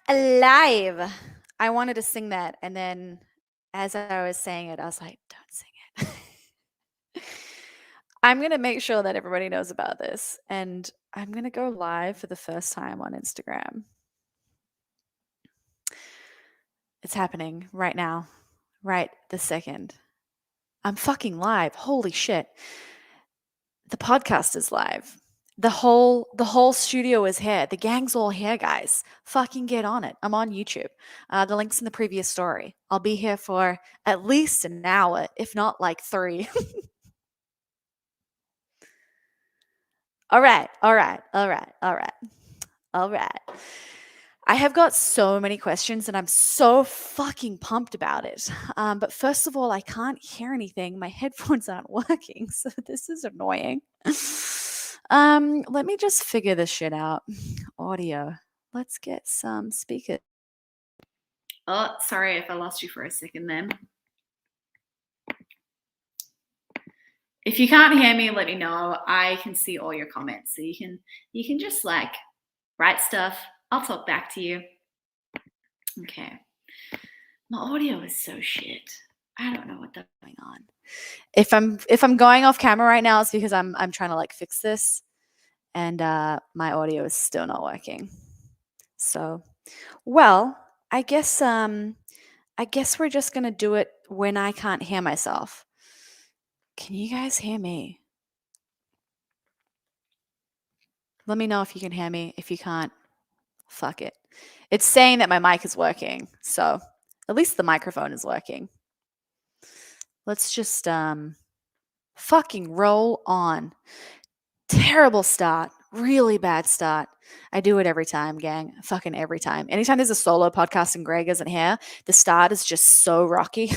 alive. I wanted to sing that, and then as I was saying it, I was like, don't sing it. I'm going to make sure that everybody knows about this, and I'm going to go live for the first time on Instagram. It's happening right now, right this second. I'm fucking live. Holy shit. The podcast is live. The whole studio is here. The gang's all here, guys. Fucking get on it. I'm on YouTube. The link's in the previous story. I'll be here for at least an hour, if not like 3. All right. I have got so many questions and I'm so fucking pumped about it. But first of all, I can't hear anything. My headphones aren't working, so this is annoying. Let me just figure this shit out. Audio. Let's get some speakers. Oh, sorry if I lost you for a second then. If you can't hear me, let me know. I can see all your comments, so you can just like write stuff. I'll talk back to you. Okay. My audio is so shit. I don't know what's going on. If I'm going off camera right now, it's because I'm trying to like fix this, and my audio is still not working. So, well, I guess we're just gonna do it when I can't hear myself. Can you guys hear me? Let me know if you can hear me. If you can't, fuck it. It's saying that my mic is working, so at least the microphone is working. Let's just fucking roll on. Terrible start. Really bad start. I do it every time, gang. Fucking every time. Anytime there's a solo podcast and Greg isn't here, the start is just so rocky.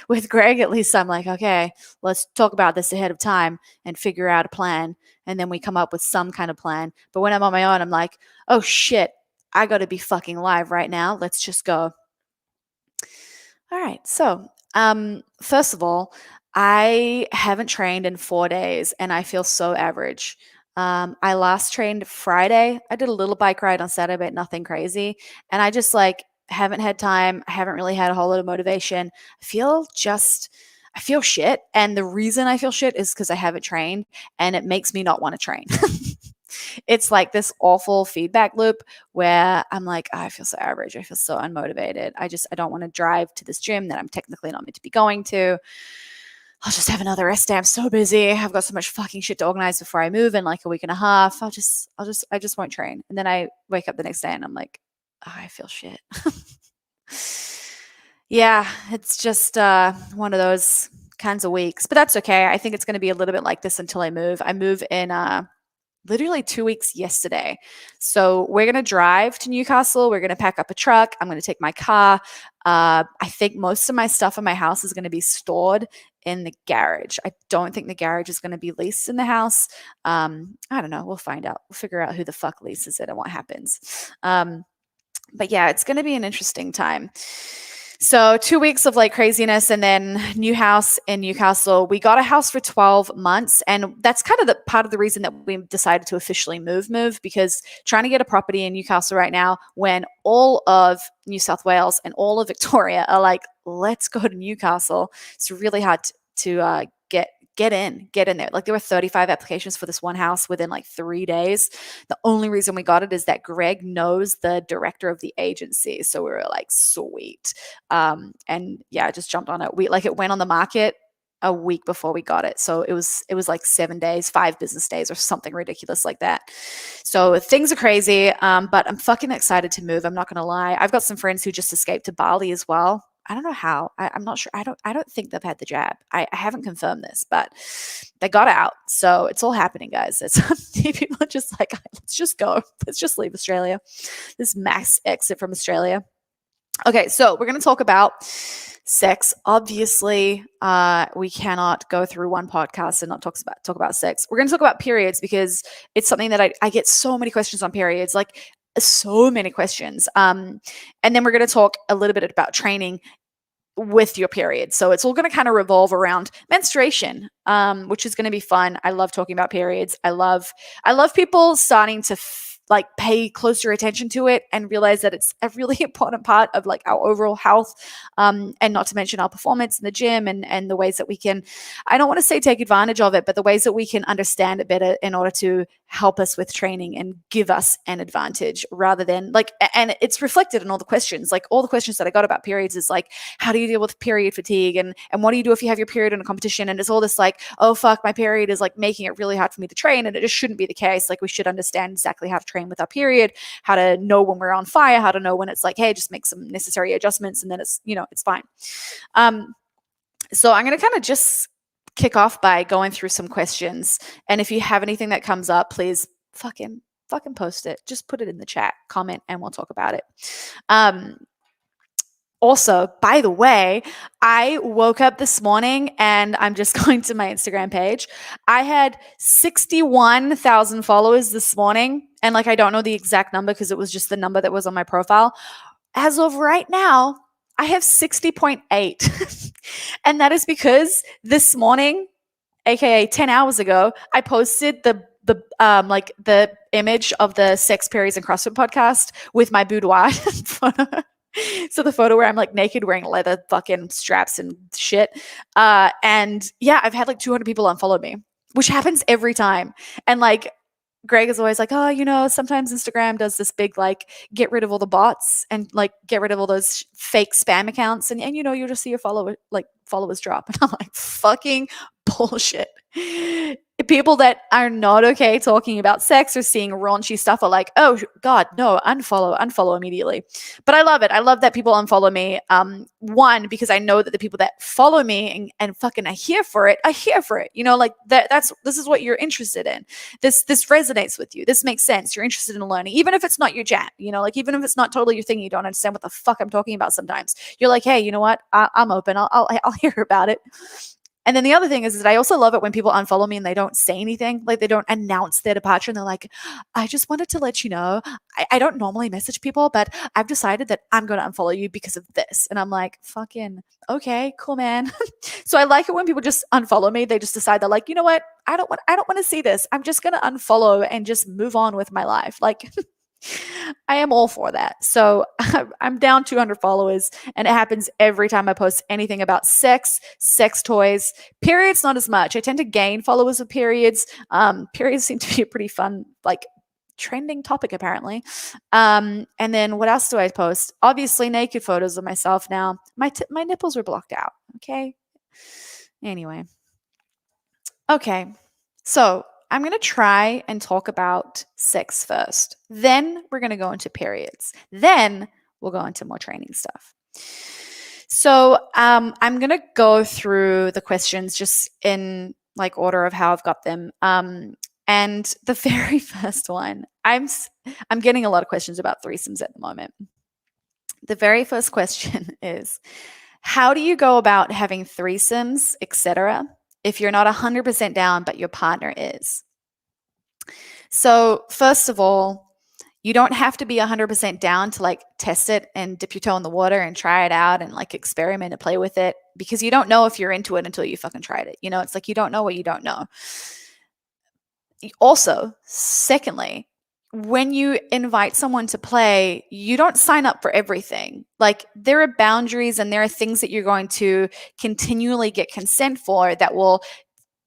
With Greg, at least I'm like, okay, let's talk about this ahead of time and figure out a plan. And then we come up with some kind of plan. But when I'm on my own, I'm like, oh shit, I got to be fucking live right now. Let's just go. All right. So, first of all, I haven't trained in 4 days and I feel so average. I last trained Friday. I did a little bike ride on Saturday, but nothing crazy. And I just like haven't had time. I haven't really had a whole lot of motivation. I feel shit. And the reason I feel shit is because I haven't trained and it makes me not want to train. It's like this awful feedback loop where I'm like, oh, I feel so average. I feel so unmotivated. I don't want to drive to this gym that I'm technically not meant to be going to. I'll just have another rest day. I'm so busy. I've got so much fucking shit to organize before I move in like a week and a half. I just won't train. And then I wake up the next day and I'm like, oh, I feel shit. Yeah, it's just one of those kinds of weeks, but that's okay. I think it's going to be a little bit like this until I move. I move in literally 2 weeks yesterday. So we're going to drive to Newcastle. We're going to pack up a truck. I'm going to take my car. I think most of my stuff in my house is going to be stored in the garage. I don't think the garage is going to be leased in the house. I don't know. We'll find out. We'll figure out who the fuck leases it and what happens. But yeah, it's going to be an interesting time. So 2 weeks of like craziness and then new house in Newcastle. We got a house for 12 months. And that's kind of the part of the reason that we decided to officially move because trying to get a property in Newcastle right now when all of New South Wales and all of Victoria are like, let's go to Newcastle. It's really hard to get in there. Like there were 35 applications for this one house within like 3 days. The only reason we got it is that Greg knows the director of the agency. So we were like, sweet. And yeah, I just jumped on it. It went on the market a week before we got it. So it was like 7 days, 5 business days or something ridiculous like that. So things are crazy. But I'm fucking excited to move. I'm not going to lie. I've got some friends who just escaped to Bali as well. I don't know how. I'm not sure. I don't think they've had the jab. I haven't confirmed this, but they got out. So it's all happening, guys. People are just like, let's just go. Let's just leave Australia. This mass exit from Australia. Okay, so we're going to talk about sex. Obviously, we cannot go through one podcast and not talk about sex. We're going to talk about periods because it's something that I get so many questions on periods. Like so many questions. And then we're going to talk a little bit about training with your period. So it's all going to kind of revolve around menstruation, which is going to be fun. I love talking about periods. I love people starting to like pay closer attention to it and realize that it's a really important part of like our overall health, and not to mention our performance in the gym, and the ways that we can, I don't want to say take advantage of it, but the ways that we can understand it better in order to help us with training and give us an advantage, rather than like, and it's reflected in all the questions. Like all the questions that I got about periods is like, how do you deal with period fatigue, and what do you do if you have your period in a competition? And it's all this like, oh fuck, my period is like making it really hard for me to train, and it just shouldn't be the case. Like we should understand exactly how to train with our period, how to know when we're on fire, how to know when it's like, hey, just make some necessary adjustments, and then it's, it's fine. So I'm going to kind of just kick off by going through some questions. And if you have anything that comes up, please fucking post it. Just put it in the chat, comment, and we'll talk about it. Also, by the way, I woke up this morning and I'm just going to my Instagram page. I had 61,000 followers this morning. And like, I don't know the exact number because it was just the number that was on my profile. As of right now, I have 60.8. And that is because this morning, aka 10 hours ago, I posted the image of the Sex, Periods, and CrossFit podcast with my boudoir photo. So the photo where I'm like naked wearing leather fucking straps and shit. And yeah, I've had like 200 people unfollow me, which happens every time. And like, Greg is always like, oh, sometimes Instagram does this big, like, get rid of all the bots and like get rid of all those fake spam accounts. And you'll just see your followers drop. And I'm like, fucking bullshit. People that are not okay talking about sex or seeing raunchy stuff are like, oh God, no, unfollow immediately. But I love it. I love that people unfollow me. One, because I know that the people that follow me and fucking are here for it. Like this is what you're interested in. This resonates with you. This makes sense. You're interested in learning, even if it's not your jam, like even if it's not totally your thing, you don't understand what the fuck I'm talking about sometimes. You're like, hey, you know what? I'm open. I'll hear about it. And then the other thing is that I also love it when people unfollow me and they don't say anything, like they don't announce their departure. And they're like, I just wanted to let you know, I don't normally message people, but I've decided that I'm going to unfollow you because of this. And I'm like, fucking, okay, cool, man. So I like it when people just unfollow me. They just decide they're like, you know what? I don't want to see this. I'm just going to unfollow and just move on with my life. Like, I am all for that. So I'm down 200 followers, and it happens every time I post anything about sex toys. Periods, not as much. I tend to gain followers with periods. Periods seem to be a pretty fun, like, trending topic apparently. And then what else do I post? Obviously naked photos of myself now. My nipples were blocked out. Okay. Anyway. Okay. So I'm going to try and talk about sex first. Then we're going to go into periods. Then we'll go into more training stuff. So I'm going to go through the questions just in like order of how I've got them. And the very first one, I'm getting a lot of questions about threesomes at the moment. The very first question is, how do you go about having threesomes, etc., if you're not 100% down, but your partner is? So first of all, you don't have to be 100% down to like test it and dip your toe in the water and try it out and like experiment and play with it, because you don't know if you're into it until you fucking tried it. It's like you don't know what you don't know. Also, secondly, when you invite someone to play, you don't sign up for everything. Like there are boundaries and there are things that you're going to continually get consent for that will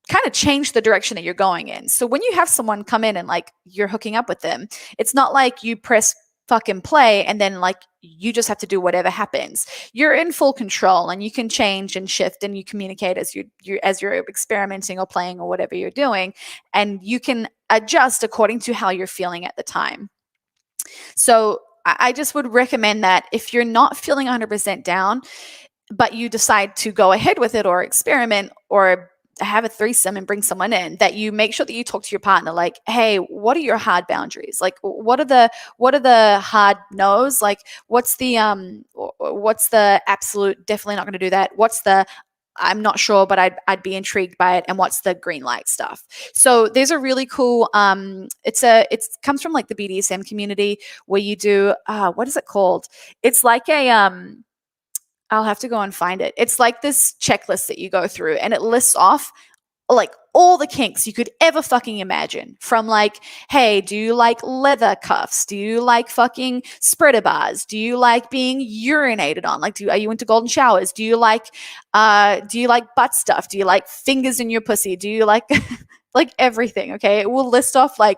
kind of change the direction that you're going in. So when you have someone come in and like you're hooking up with them, it's not like you press fucking play and then like you just have to do whatever happens. You're in full control and you can change and shift and you communicate as you're experimenting or playing or whatever you're doing, and you can adjust according to how you're feeling at the time. So I just would recommend that if you're not feeling 100% down, but you decide to go ahead with it or experiment or have a threesome and bring someone in, that you make sure that you talk to your partner like, hey, what are your hard boundaries? Like what are the hard no's? Like what's the absolute definitely not going to do that? What's the I'm not sure, but I'd be intrigued by it, and what's the green light stuff? So there's a really cool it comes from like the BDSM community where you do what is it called? It's like a I'll have to go and find it. It's like this checklist that you go through, and it lists off like all the kinks you could ever fucking imagine, from like, hey, do you like leather cuffs? Do you like fucking spreader bars? Do you like being urinated on? Like, are you into golden showers? Do you like butt stuff? Do you like fingers in your pussy? Do you like like everything? Okay, it will list off like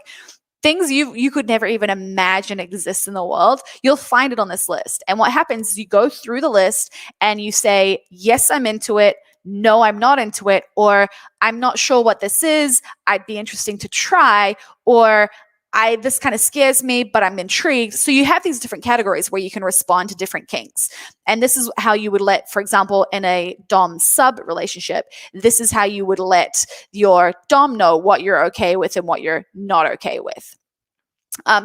things you could never even imagine exist in the world. You'll find it on this list. And what happens is you go through the list and you say, yes, I'm into it. No, I'm not into it. Or I'm not sure what this is. I'd be interesting to try. Or this kind of scares me, but I'm intrigued. So you have these different categories where you can respond to different kinks. And this is how you would let, for example, in a Dom sub relationship, this is how you would let your Dom know what you're okay with and what you're not okay with.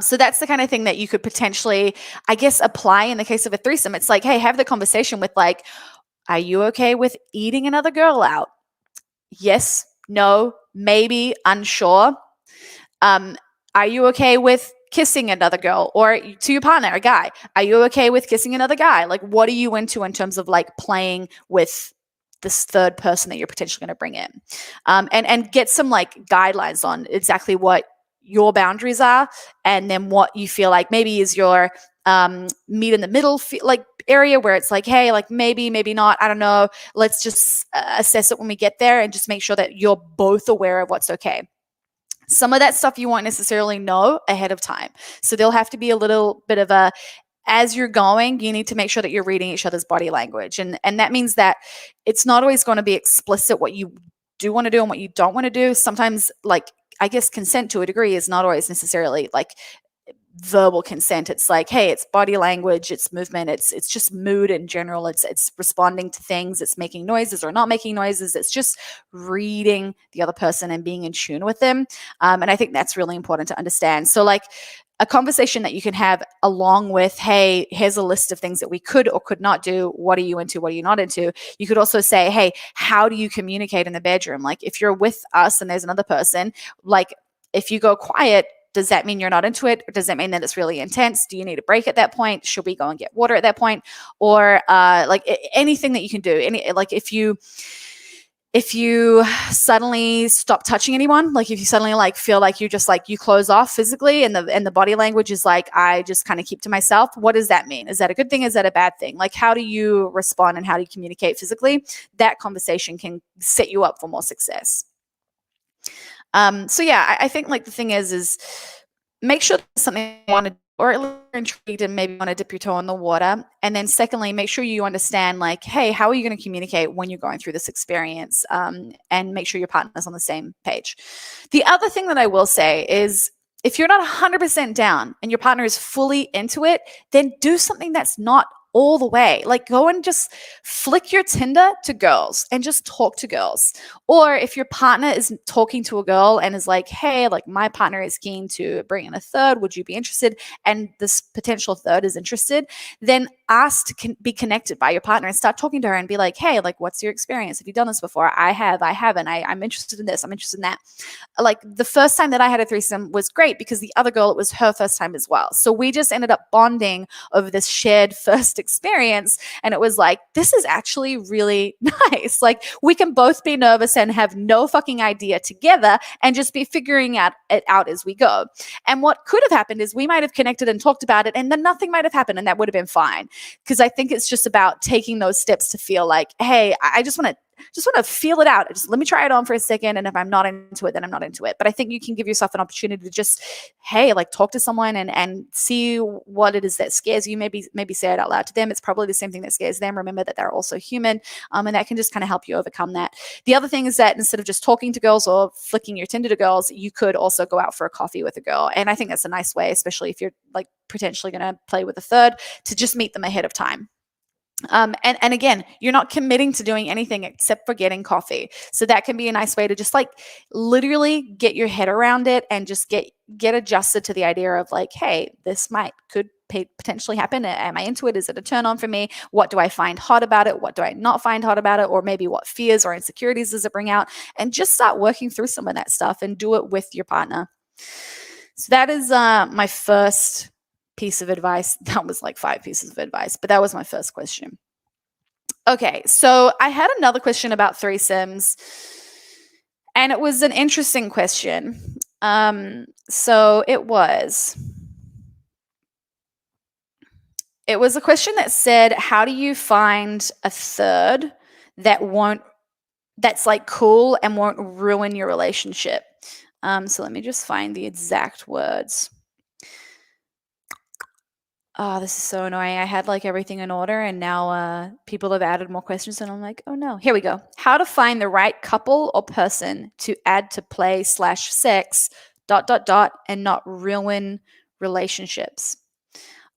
So that's the kind of thing that you could potentially, I guess, apply in the case of a threesome. It's like, hey, have the conversation with like, are you okay with eating another girl out? Yes, no, maybe, unsure. Are you okay with kissing another girl, or to your partner, a guy? Are you okay with kissing another guy? Like, what are you into in terms of like playing with this third person that you're potentially going to bring in? And get some like guidelines on exactly what your boundaries are, and then what you feel like maybe is your meet in the middle like area where it's like, hey, like maybe not, I don't know, let's just assess it when we get there and just make sure that you're both aware of what's okay. Some of that stuff you won't necessarily know ahead of time. So there'll have to be a little bit of a, as you're going, you need to make sure that you're reading each other's body language. And that means that it's not always going to be explicit what you do want to do and what you don't want to do. Sometimes, like, I guess consent to a degree is not always necessarily like verbal consent. It's like, hey, it's body language, it's movement, it's just mood in general, it's responding to things, it's making noises or not making noises, it's just reading the other person and being in tune with them. And I think that's really important to understand. So like a conversation that you can have along with, hey, here's a list of things that we could or could not do. What are you into? What are you not into? You could also say, hey, how do you communicate in the bedroom? Like if you're with us and there's another person, like if you go quiet, does that mean you're not into it? Or does that mean that it's really intense? Do you need a break at that point? Should we go and get water at that point? Or like anything that you can do. Like if you suddenly stop touching anyone, like if you suddenly like feel like you just like you close off physically and the body language is like, I just kind of keep to myself. What does that mean? Is that a good thing? Is that a bad thing? Like how do you respond and how do you communicate physically? That conversation can set you up for more success. So yeah, I think like the thing is make sure that's something you want to, or at least you're intrigued and maybe want to dip your toe in the water. And then secondly, make sure you understand like, hey, how are you going to communicate when you're going through this experience? And make sure your partner's on the same page. The other thing that I will say is if you're not 100% down and your partner is fully into it, then do something that's not all the way. Like go and just flick your Tinder to girls and just talk to girls. Or if your partner is talking to a girl and is like, hey, like my partner is keen to bring in a third, would you be interested? And this potential third is interested, then ask to be connected by your partner and start talking to her and be like, hey, like what's your experience? Have you done this before? I haven't. I'm interested in this. I'm interested in that. Like the first time that I had a threesome was great because the other girl, it was her first time as well. So we just ended up bonding over this shared first experience. And it was like, this is actually really nice. Like we can both be nervous and have no fucking idea together and just be figuring it out as we go. And what could have happened is we might have connected and talked about it and then nothing might have happened and that would have been fine. Because I think it's just about taking those steps to feel like, hey, I just want to feel it out. Just let me try it on for a second. And if I'm not into it, then I'm not into it. But I think you can give yourself an opportunity to just, hey, like talk to someone and see what it is that scares you. Maybe say it out loud to them. It's probably the same thing that scares them. Remember that they're also human. And that can just kind of help you overcome that. The other thing is that instead of just talking to girls or flicking your Tinder to girls, you could also go out for a coffee with a girl. And I think that's a nice way, especially if you're like potentially going to play with a third, to just meet them ahead of time. And again, you're not committing to doing anything except for getting coffee. So that can be a nice way to just like literally get your head around it and just get adjusted to the idea of like, hey, this could potentially happen. Am I into it? Is it a turn on for me? What do I find hot about it? What do I not find hot about it? Or maybe what fears or insecurities does it bring out? And just start working through some of that stuff and do it with your partner. So that is my first piece of advice. That was like 5 pieces of advice, but that was my first question. Okay, so I had another question about threesomes, And it was an interesting question. So it was a question that said, how do you find a third that's like cool and won't ruin your relationship? So let me just find the exact words. Oh, this is so annoying. I had like everything in order and now people have added more questions and I'm like, oh no. Here we go. How to find the right couple or person to add to play/sex and not ruin relationships.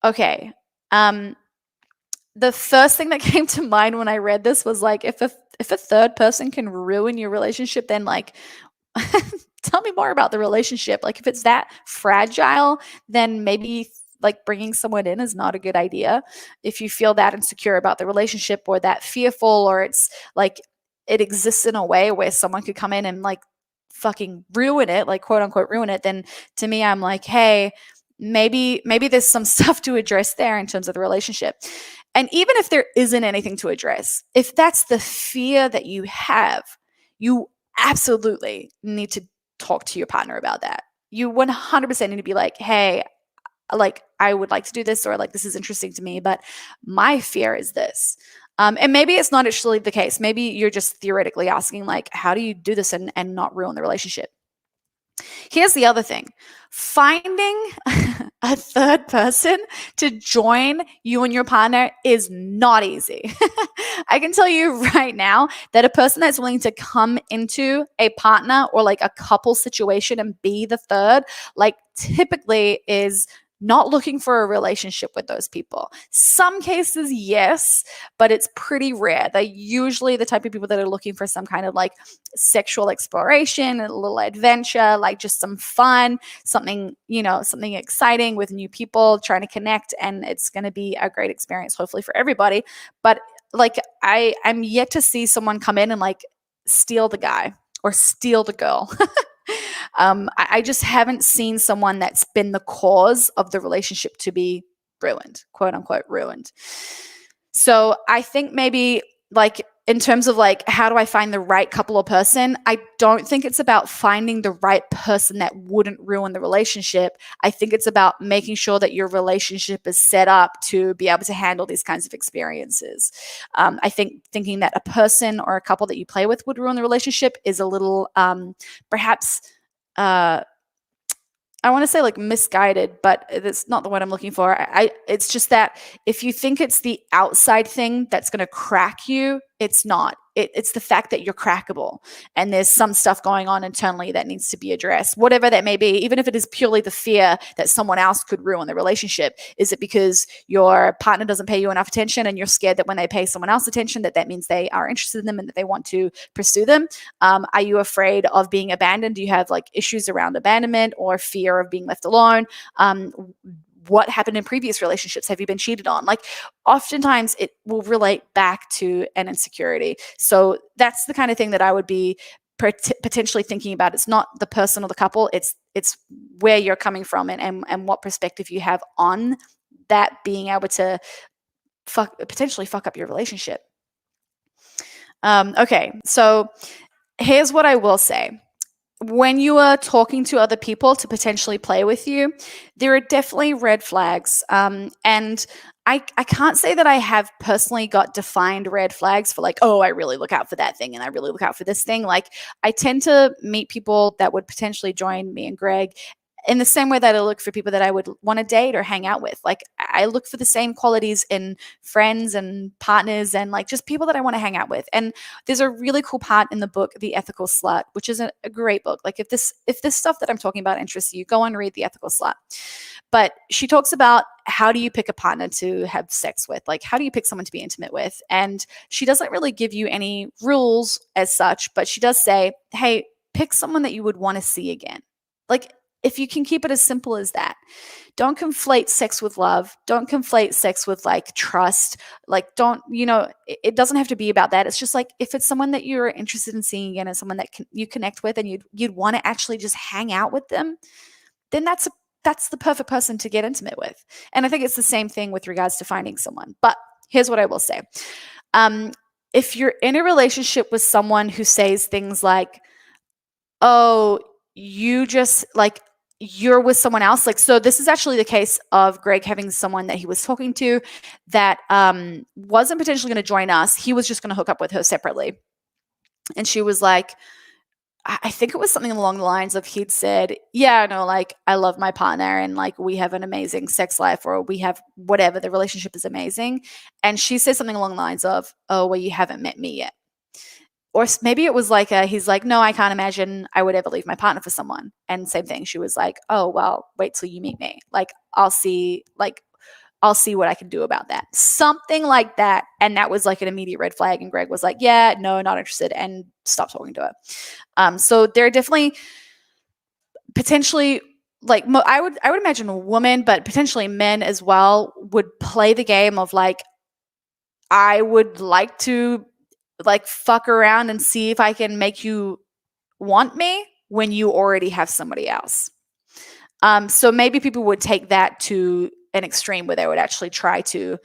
Okay. The first thing that came to mind when I read this was like, if a third person can ruin your relationship, then like tell me more about the relationship. Like if it's that fragile, then maybe like bringing someone in is not a good idea. If you feel that insecure about the relationship or that fearful, or it's like it exists in a way where someone could come in and like fucking ruin it, like quote unquote ruin it, then to me I'm like, hey, maybe there's some stuff to address there in terms of the relationship. And even if there isn't anything to address, if that's the fear that you have, you absolutely need to talk to your partner about that. You 100% need to be like, hey, like I would like to do this, or like this is interesting to me, but my fear is this. And maybe it's not actually the case. Maybe you're just theoretically asking, like, how do you do this and not ruin the relationship? Here's the other thing: finding a third person to join you and your partner is not easy. I can tell you right now that a person that's willing to come into a partner or like a couple situation and be the third, like typically is not looking for a relationship with those people. Some cases, yes, but it's pretty rare. They're usually the type of people that are looking for some kind of like sexual exploration, a little adventure, like just some fun, something, something exciting with new people, trying to connect. And it's going to be a great experience, hopefully, for everybody. But like, I'm yet to see someone come in and like steal the guy or steal the girl. I just haven't seen someone that's been the cause of the relationship to be ruined, quote unquote, ruined. So I think maybe like in terms of like, how do I find the right couple or person? I don't think it's about finding the right person that wouldn't ruin the relationship. I think it's about making sure that your relationship is set up to be able to handle these kinds of experiences. I think thinking that a person or a couple that you play with would ruin the relationship is a little perhaps I want to say like misguided, but that's not the word I'm looking for. It's just that if you think it's the outside thing that's going to crack you, it's not. It's the fact that you're crackable and there's some stuff going on internally that needs to be addressed, whatever that may be, even if it is purely the fear that someone else could ruin the relationship. Is it because your partner doesn't pay you enough attention and you're scared that when they pay someone else attention, that means they are interested in them and that they want to pursue them? Are you afraid of being abandoned? Do you have like issues around abandonment or fear of being left alone? What happened in previous relationships? Have you been cheated on? Like oftentimes it will relate back to an insecurity. So that's the kind of thing that I would be potentially thinking about. It's not the person or the couple. It's where you're coming from and what perspective you have on that being able to potentially fuck up your relationship. Okay, so here's what I will say. When you are talking to other people to potentially play with you, there are definitely red flags. And I can't say that I have personally got defined red flags for like, oh, I really look out for that thing and I really look out for this thing. Like I tend to meet people that would potentially join me and Greg in the same way that I look for people that I would want to date or hang out with. Like I look for the same qualities in friends and partners and like just people that I want to hang out with. And there's a really cool part in the book, The Ethical Slut, which is a great book. Like if this stuff that I'm talking about interests you, go and read The Ethical Slut. But she talks about how do you pick a partner to have sex with? Like how do you pick someone to be intimate with? And she doesn't really give you any rules as such, but she does say, hey, pick someone that you would want to see again. Like if you can keep it as simple as that. Don't conflate sex with love. Don't conflate sex with like trust. Like don't, it doesn't have to be about that. It's just like if it's someone that you're interested in seeing again and someone that you connect with and you'd want to actually just hang out with them, then that's the perfect person to get intimate with. And I think it's the same thing with regards to finding someone. But here's what I will say. If you're in a relationship with someone who says things like, oh, you just like you're with someone else. Like, so this is actually the case of Greg having someone that he was talking to that wasn't potentially going to join us. He was just going to hook up with her separately. And she was like, I think it was something along the lines of he'd said, yeah, no, like I love my partner and like we have an amazing sex life or we have whatever, the relationship is amazing. And she said something along the lines of, oh, well, you haven't met me yet. Or maybe it was like he's like, no, I can't imagine I would ever leave my partner for someone. And same thing. She was like, oh, well, wait till you meet me. Like, I'll see what I can do about that. Something like that. And that was like an immediate red flag. And Greg was like, yeah, no, not interested, and stopped talking to her. So there are definitely potentially like I would imagine a woman, but potentially men as well would play the game of like, I would like to like fuck around and see if I can make you want me when you already have somebody else. So maybe people would take that to an extreme where they would actually try to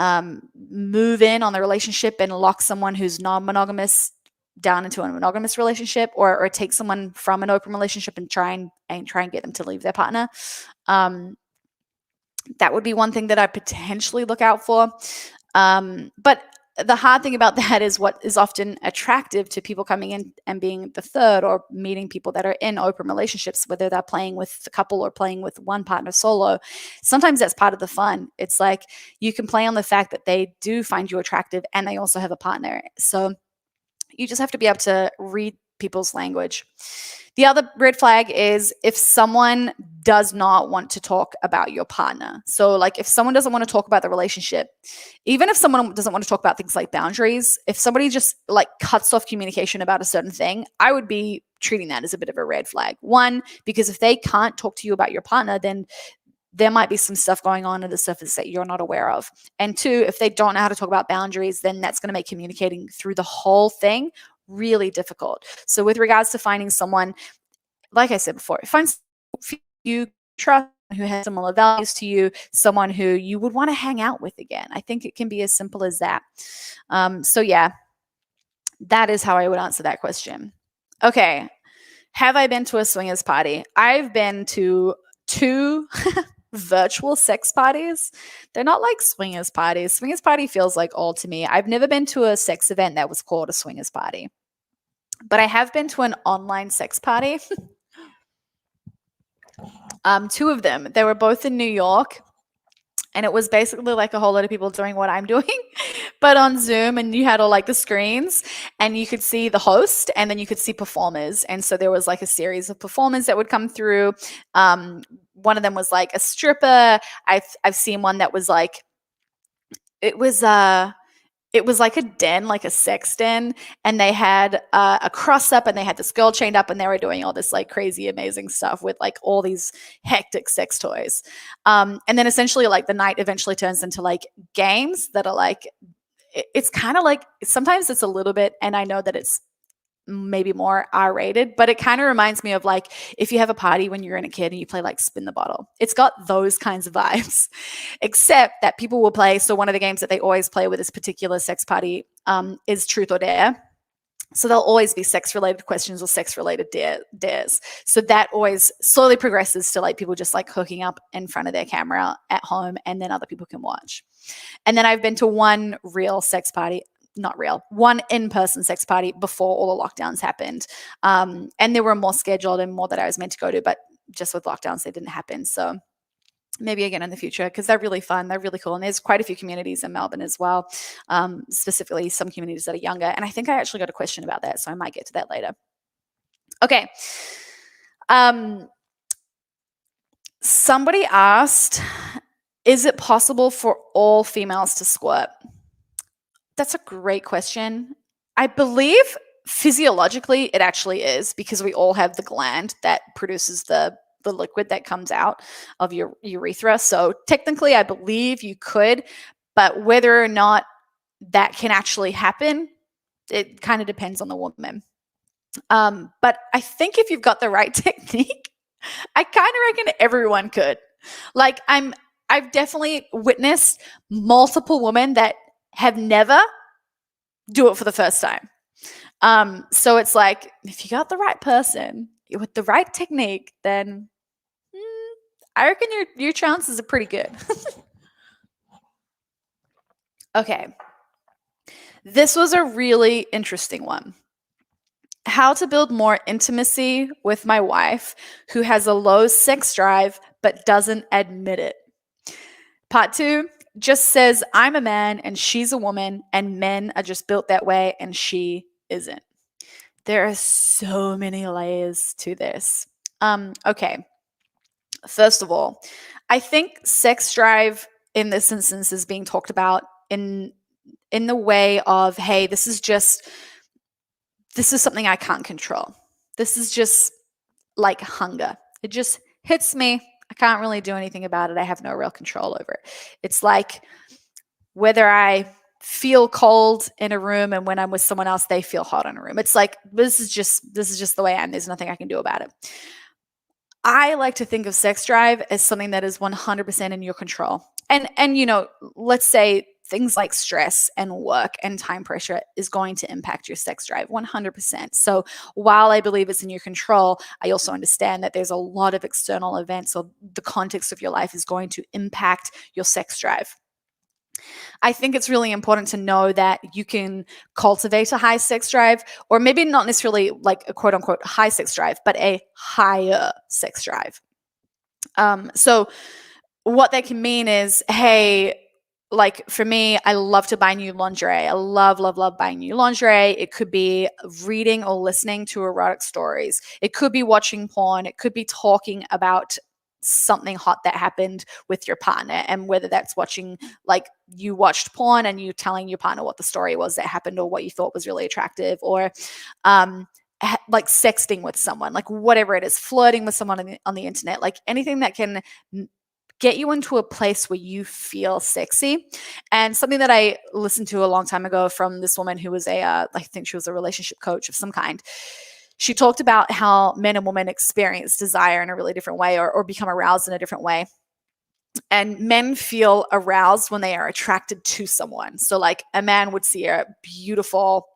move in on the relationship and lock someone who's non-monogamous down into a monogamous relationship, or take someone from an open relationship and try and get them to leave their partner. That would be one thing that I potentially look out for. But the hard thing about that is what is often attractive to people coming in and being the third or meeting people that are in open relationships, whether they're playing with the couple or playing with one partner solo. Sometimes that's part of the fun. It's like you can play on the fact that they do find you attractive and they also have a partner. So you just have to be able to read people's language. The other red flag is if someone does not want to talk about your partner. So like if someone doesn't want to talk about the relationship, even if someone doesn't want to talk about things like boundaries, if somebody just like cuts off communication about a certain thing, I would be treating that as a bit of a red flag. One, because if they can't talk to you about your partner, then there might be some stuff going on in the surface that you're not aware of. And two, if they don't know how to talk about boundaries, then that's going to make communicating through the whole thing really difficult. So with regards to finding someone, like I said before, find someone you trust, who has similar values to you, someone who you would want to hang out with again. I think it can be as simple as that. So yeah, that is how I would answer that question. Okay. Have I been to a swingers party? I've been to 2 virtual sex parties. They're not like swingers parties. Swingers party feels like old to me. I've never been to a sex event that was called a swingers party, but I have been to an online sex party. 2 of them. They were both in New York. And it was basically like a whole lot of people doing what I'm doing, but on Zoom, and you had all like the screens and you could see the host and then you could see performers. And so there was like a series of performers that would come through. One of them was like a stripper. I've seen one that was like, it was like a den, like a sex den, and they had a cross up and they had this girl chained up and they were doing all this like crazy, amazing stuff with like all these hectic sex toys. And then essentially like the night eventually turns into like games that are like, it's kind of like, sometimes it's a little bit, and I know that it's maybe more R-rated, but it kind of reminds me of like if you have a party when you're in a kid and you play like spin the bottle. It's got those kinds of vibes, except that people will play. So one of the games that they always play with this particular sex party is Truth or Dare. So there'll always be sex-related questions or sex-related dares. So that always slowly progresses to like people just like hooking up in front of their camera at home, and then other people can watch. And then I've been to one real sex party, not real, one in-person sex party before all the lockdowns happened. And there were more scheduled and more that I was meant to go to, but just with lockdowns, they didn't happen. So maybe again in the future, because they're really fun. They're really cool. And there's quite a few communities in Melbourne as well, specifically some communities that are younger. And I think I actually got a question about that, so I might get to that later. Okay. Somebody asked, is it possible for all females to squirt? That's a great question. I believe physiologically it actually is, because we all have the gland that produces the liquid that comes out of your urethra. So technically I believe you could, but whether or not that can actually happen, it kind of depends on the woman. But I think if you've got the right technique, I kind of reckon everyone could. Like I've definitely witnessed multiple women that have never do it for the first time. So it's like, if you got the right person with the right technique, then I reckon your chances are pretty good. Okay. This was a really interesting one. How to build more intimacy with my wife who has a low sex drive but doesn't admit it. Part 2 just says I'm a man and she's a woman and men are just built that way and she isn't. There are so many layers to this. Okay. First of all, I think sex drive in this instance is being talked about in the way of, hey, this is something I can't control. This is just like hunger. It just hits me. I can't really do anything about it. I have no real control over it. It's like whether I feel cold in a room and when I'm with someone else, they feel hot in a room. It's like, this is just the way I am. There's nothing I can do about it. I like to think of sex drive as something that is 100% in your control. And let's say things like stress and work and time pressure is going to impact your sex drive 100%. So while I believe it's in your control, I also understand that there's a lot of external events or the context of your life is going to impact your sex drive. I think it's really important to know that you can cultivate a high sex drive, or maybe not necessarily like a quote unquote high sex drive, but a higher sex drive. So what that can mean is, hey, like for me, I love to buy new lingerie. I love, love, love buying new lingerie. It could be reading or listening to erotic stories. It could be watching porn. It could be talking about something hot that happened with your partner. And whether that's watching, like you watched porn and you telling your partner what the story was that happened or what you thought was really attractive, or like sexting with someone, like whatever it is, flirting with someone on the internet, like anything that can get you into a place where you feel sexy. And something that I listened to a long time ago from this woman who was I think she was a relationship coach of some kind. She talked about how men and women experience desire in a really different way, or become aroused in a different way. And men feel aroused when they are attracted to someone. So like a man would see a beautiful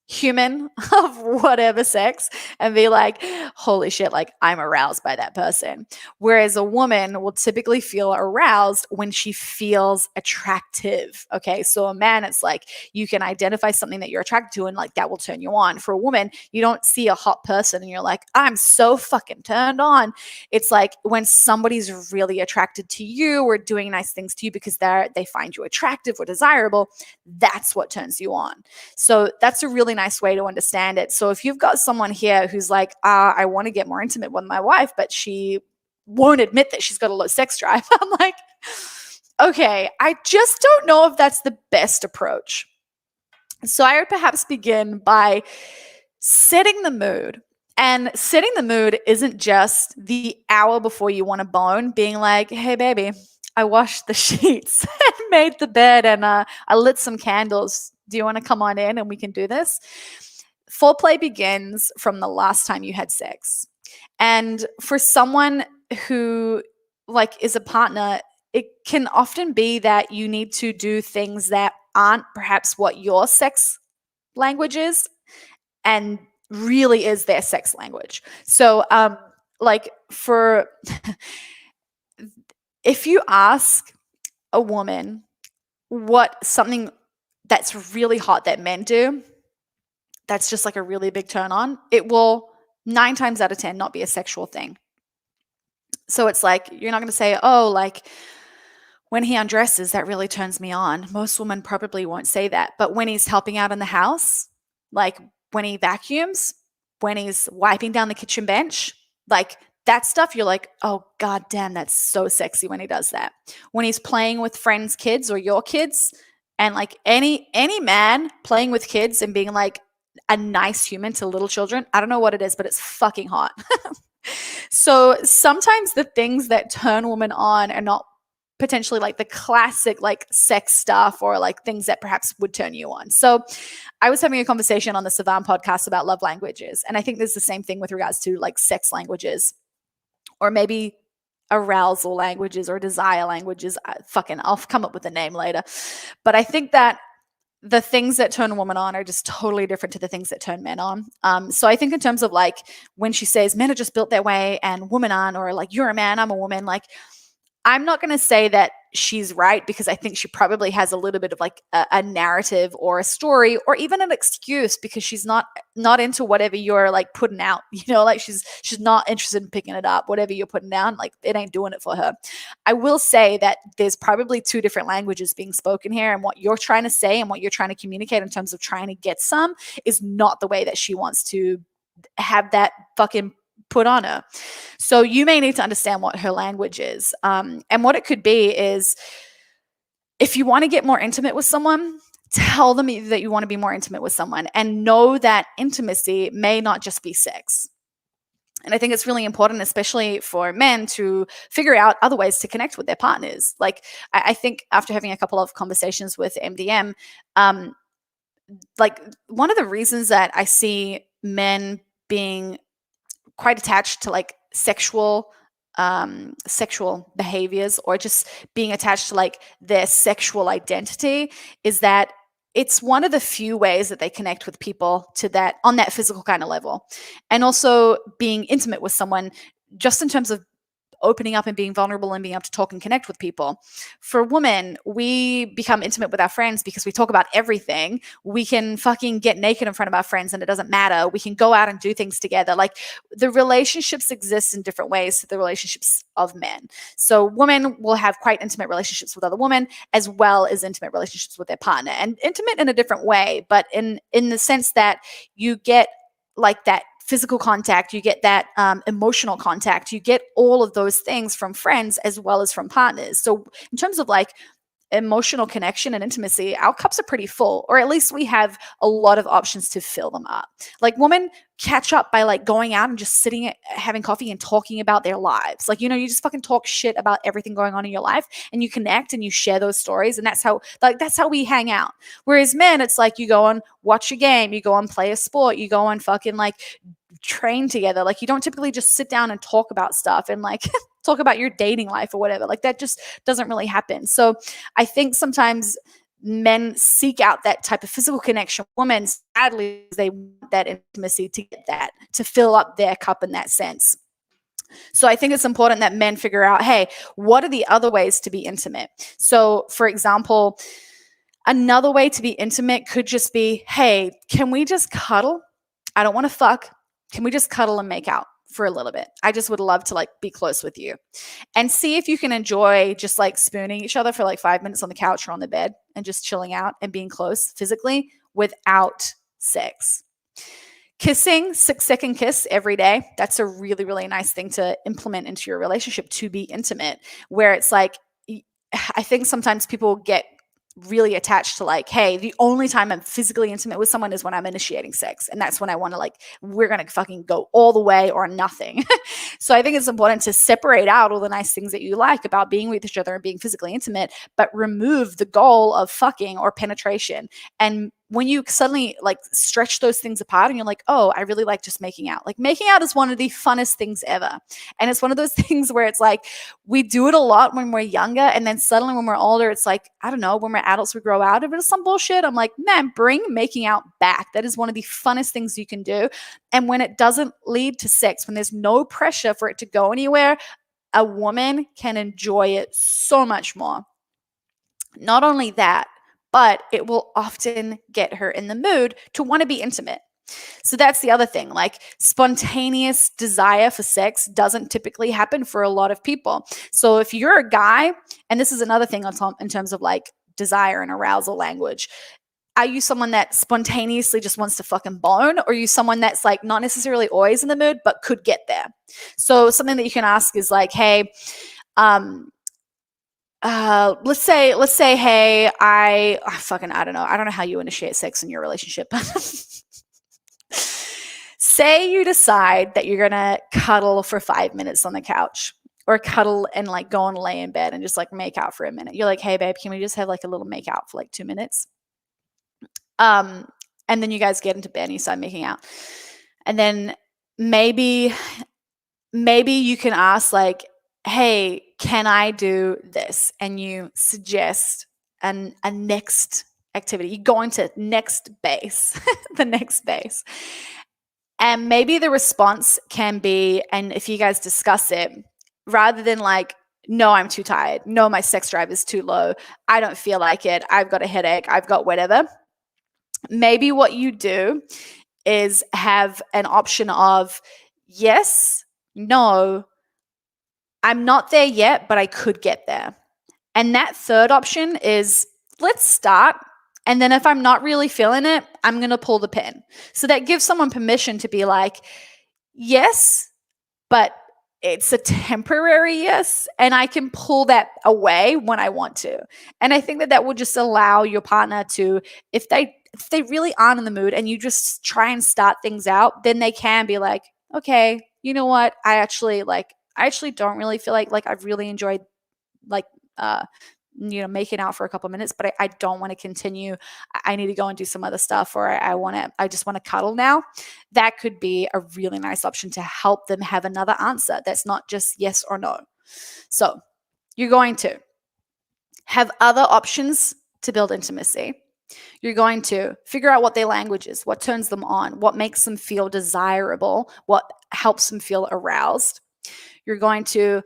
human of whatever sex and be like, holy shit, like I'm aroused by that person. Whereas a woman will typically feel aroused when she feels attractive. Okay. So a man, it's like you can identify something that you're attracted to and like that will turn you on. For a woman, you don't see a hot person and you're like, I'm so fucking turned on. It's like when somebody's really attracted to you or doing nice things to you because they find you attractive or desirable, that's what turns you on. So that's a really nice way to understand it. So if you've got someone here who's like, I want to get more intimate with my wife, but she won't admit that she's got a low sex drive, I'm like, okay, I just don't know if that's the best approach. So I would perhaps begin by setting the mood. And setting the mood isn't just the hour before you want to bone, being like, hey, baby, I washed the sheets and made the bed and I lit some candles. Do you want to come on in and we can do this? Foreplay begins from the last time you had sex. And for someone who like is a partner, it can often be that you need to do things that aren't perhaps what your sex language is and really is their sex language. So like for if you ask a woman what something that's really hot that men do, that's just like a really big turn on, it will 9 times out of 10 not be a sexual thing. So it's like, you're not going to say, oh, like when he undresses, that really turns me on. Most women probably won't say that. But when he's helping out in the house, like when he vacuums, when he's wiping down the kitchen bench, like that stuff, you're like, oh, God damn, that's so sexy when he does that. When he's playing with friends' kids or your kids, and like any man playing with kids and being like a nice human to little children, I don't know what it is, but it's fucking hot. So sometimes the things that turn women on are not potentially like the classic like sex stuff or like things that perhaps would turn you on. So I was having a conversation on the Savan podcast about love languages. And I think there's the same thing with regards to like sex languages or maybe arousal languages or desire languages. I'll come up with a name later. But I think that the things that turn a woman on are just totally different to the things that turn men on. So I think in terms of like when she says men are just built that way and women aren't, or like you're a man, I'm a woman, like I'm not going to say that she's right, because I think she probably has a little bit of like a narrative or a story or even an excuse, because she's not into whatever you're like putting out, like she's not interested in picking it up. Whatever you're putting down, like it ain't doing it for her. I will say that there's probably two different languages being spoken here, and what you're trying to say and what you're trying to communicate in terms of trying to get some is not the way that she wants to have that fucking put on her. So you may need to understand what her language is. And what it could be is, if you want to get more intimate with someone, tell them that you want to be more intimate with someone, and know that intimacy may not just be sex. And I think it's really important, especially for men, to figure out other ways to connect with their partners. Like, I think after having a couple of conversations with MDM, like one of the reasons that I see men being quite attached to like sexual behaviors, or just being attached to like their sexual identity, is that it's one of the few ways that they connect with people to that on that physical kind of level. And also being intimate with someone, just in terms of opening up and being vulnerable and being able to talk and connect with people. For women, we become intimate with our friends because we talk about everything. We can fucking get naked in front of our friends and it doesn't matter. We can go out and do things together. Like, the relationships exist in different ways to the relationships of men. So women will have quite intimate relationships with other women, as well as intimate relationships with their partner, and intimate in a different way, but in the sense that you get like that physical contact, you get that emotional contact, you get all of those things from friends as well as from partners. So in terms of like emotional connection and intimacy, our cups are pretty full, or at least we have a lot of options to fill them up. Like, women catch up by like going out and just sitting having coffee and talking about their lives. Like, you just fucking talk shit about everything going on in your life, and you connect and you share those stories, and that's how we hang out. Whereas men, it's like you go and watch a game, you go and play a sport, you go and fucking like train together. Like, you don't typically just sit down and talk about stuff and like talk about your dating life or whatever. Like, that just doesn't really happen. So I think sometimes men seek out that type of physical connection. Women, sadly, they want that intimacy to get that, to fill up their cup in that sense. So I think it's important that men figure out, hey, what are the other ways to be intimate? So, for example, another way to be intimate could just be, hey, can we just cuddle? I don't want to fuck. Can we just cuddle and make out for a little bit? I just would love to like be close with you. And see if you can enjoy just like spooning each other for like 5 minutes on the couch or on the bed and just chilling out and being close physically without sex. Kissing, 6-second kiss every day. That's a really, really nice thing to implement into your relationship to be intimate, where it's like, I think sometimes people get really attached to like, hey, the only time I'm physically intimate with someone is when I'm initiating sex. And that's when I want to like, we're going to fucking go all the way or nothing. So I think it's important to separate out all the nice things that you like about being with each other and being physically intimate, but remove the goal of fucking or penetration. And when you suddenly like stretch those things apart and you're like, oh, I really like just making out. Like, making out is one of the funnest things ever. And it's one of those things where it's like, we do it a lot when we're younger. And then suddenly when we're older, it's like, I don't know, when we're adults, we grow out of it or some bullshit. I'm like, man, bring making out back. That is one of the funnest things you can do. And when it doesn't lead to sex, when there's no pressure for it to go anywhere, a woman can enjoy it so much more. Not only that, but it will often get her in the mood to want to be intimate. So that's the other thing. Like, spontaneous desire for sex doesn't typically happen for a lot of people. So if you're a guy, and this is another thing in terms of like desire and arousal language, are you someone that spontaneously just wants to fucking bone? Or are you someone that's like not necessarily always in the mood, but could get there? So something that you can ask is like, hey, let's say, hey, I don't know. I don't know how you initiate sex in your relationship. Say you decide that you're going to cuddle for 5 minutes on the couch, or cuddle and like go and lay in bed and just like make out for a minute. You're like, hey babe, can we just have like a little make out for like 2 minutes? And then you guys get into bed and you start making out. And then maybe you can ask like, hey, can I do this? And you suggest a next activity. You go into next base, the next base. And maybe the response can be, and if you guys discuss it, rather than like, no, I'm too tired. No, my sex drive is too low. I don't feel like it. I've got a headache. I've got whatever. Maybe what you do is have an option of yes, no, I'm not there yet, but I could get there. And that third option is let's start. And then if I'm not really feeling it, I'm going to pull the pin. So that gives someone permission to be like, yes, but it's a temporary yes. And I can pull that away when I want to. And I think that that will just allow your partner to, if they really aren't in the mood and you just try and start things out, then they can be like, okay, you know what? I actually don't really feel like I've really enjoyed like making out for a couple minutes, but I don't want to continue. I need to go and do some other stuff, or I just want to cuddle now. That could be a really nice option to help them have another answer that's not just yes or no. So you're going to have other options to build intimacy. You're going to figure out what their language is, what turns them on, what makes them feel desirable, what helps them feel aroused. You're going to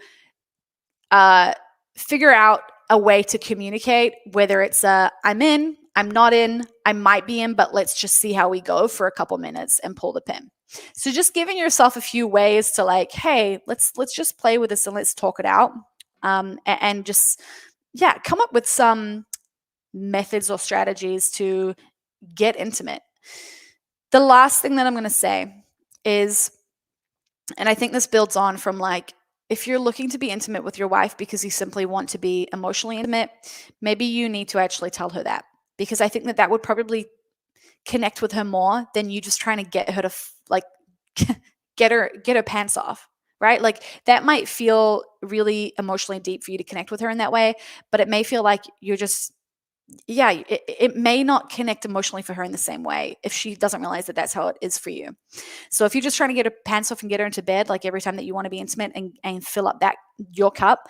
figure out a way to communicate, whether it's I'm in, I'm not in, I might be in, but let's just see how we go for a couple minutes and pull the pin. So just giving yourself a few ways to like, hey, let's just play with this and let's talk it out, and just come up with some methods or strategies to get intimate. The last thing that I'm going to say is, and I think this builds on from like, if you're looking to be intimate with your wife because you simply want to be emotionally intimate, maybe you need to actually tell her that, because I think that that would probably connect with her more than you just trying to get her to get her pants off, right? Like that might feel really emotionally deep for you to connect with her in that way, but it may feel like you're just it may not connect emotionally for her in the same way if she doesn't realize that that's how it is for you. So if you're just trying to get her pants off and get her into bed, like every time that you want to be intimate and fill up your cup,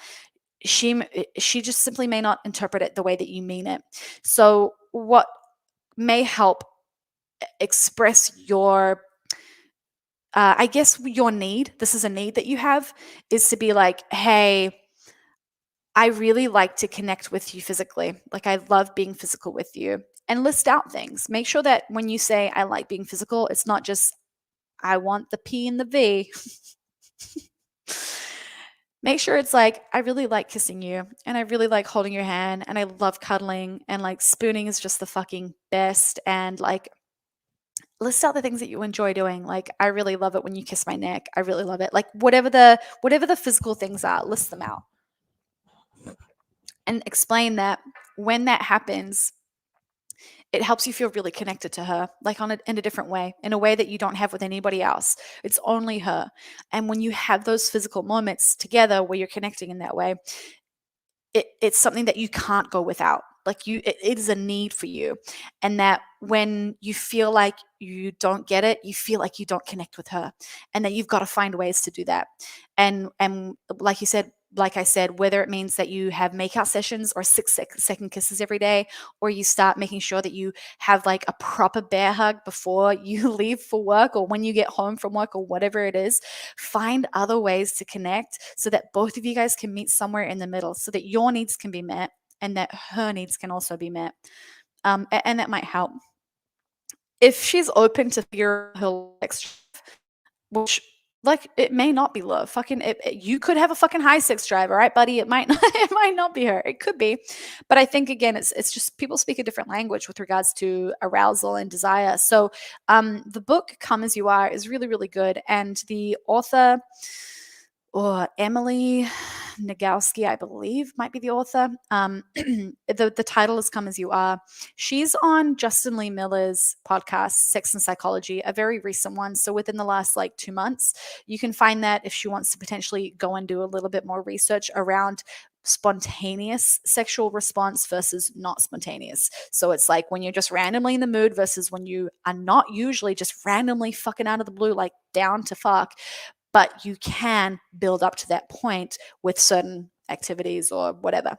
she just simply may not interpret it the way that you mean it. So what may help express your I guess your need, this is a need that you have, is to be like, hey, I really like to connect with you physically. Like I love being physical with you, and list out things. Make sure that when you say I like being physical, it's not just I want the P and the V. Make sure it's like I really like kissing you, and I really like holding your hand, and I love cuddling, and like spooning is just the fucking best, and like list out the things that you enjoy doing. Like I really love it when you kiss my neck. I really love it. Like whatever the physical things are, list them out. And explain that when that happens, it helps you feel really connected to her, like in a different way, in a way that you don't have with anybody else. It's only her. And when you have those physical moments together where you're connecting in that way, it's something that you can't go without. Like it is a need for you. And that when you feel like you don't get it, you feel like you don't connect with her, and that you've got to find ways to do that. And like I said, whether it means that you have makeout sessions or 6-second kisses every day, or you start making sure that you have like a proper bear hug before you leave for work or when you get home from work or whatever it is, find other ways to connect so that both of you guys can meet somewhere in the middle, so that your needs can be met and that her needs can also be met. And that might help. If she's open to figure out her extra, which like it may not be love. You could have a fucking high sex drive, all right, buddy. It might not, it might not be her. It could be, but I think again, it's just people speak a different language with regards to arousal and desire. So, the book "Come as You Are" is really, really good, and the author, or Emily Nagoski, I believe, might be the author. The title is "Come as You Are." She's on Justin Lee Miller's podcast, Sex and Psychology, a very recent one. So within the last 2 months, you can find that if she wants to potentially go and do a little bit more research around spontaneous sexual response versus not spontaneous. So it's like when you're just randomly in the mood versus when you are not usually just randomly fucking out of the blue, like down to fuck. But you can build up to that point with certain activities or whatever.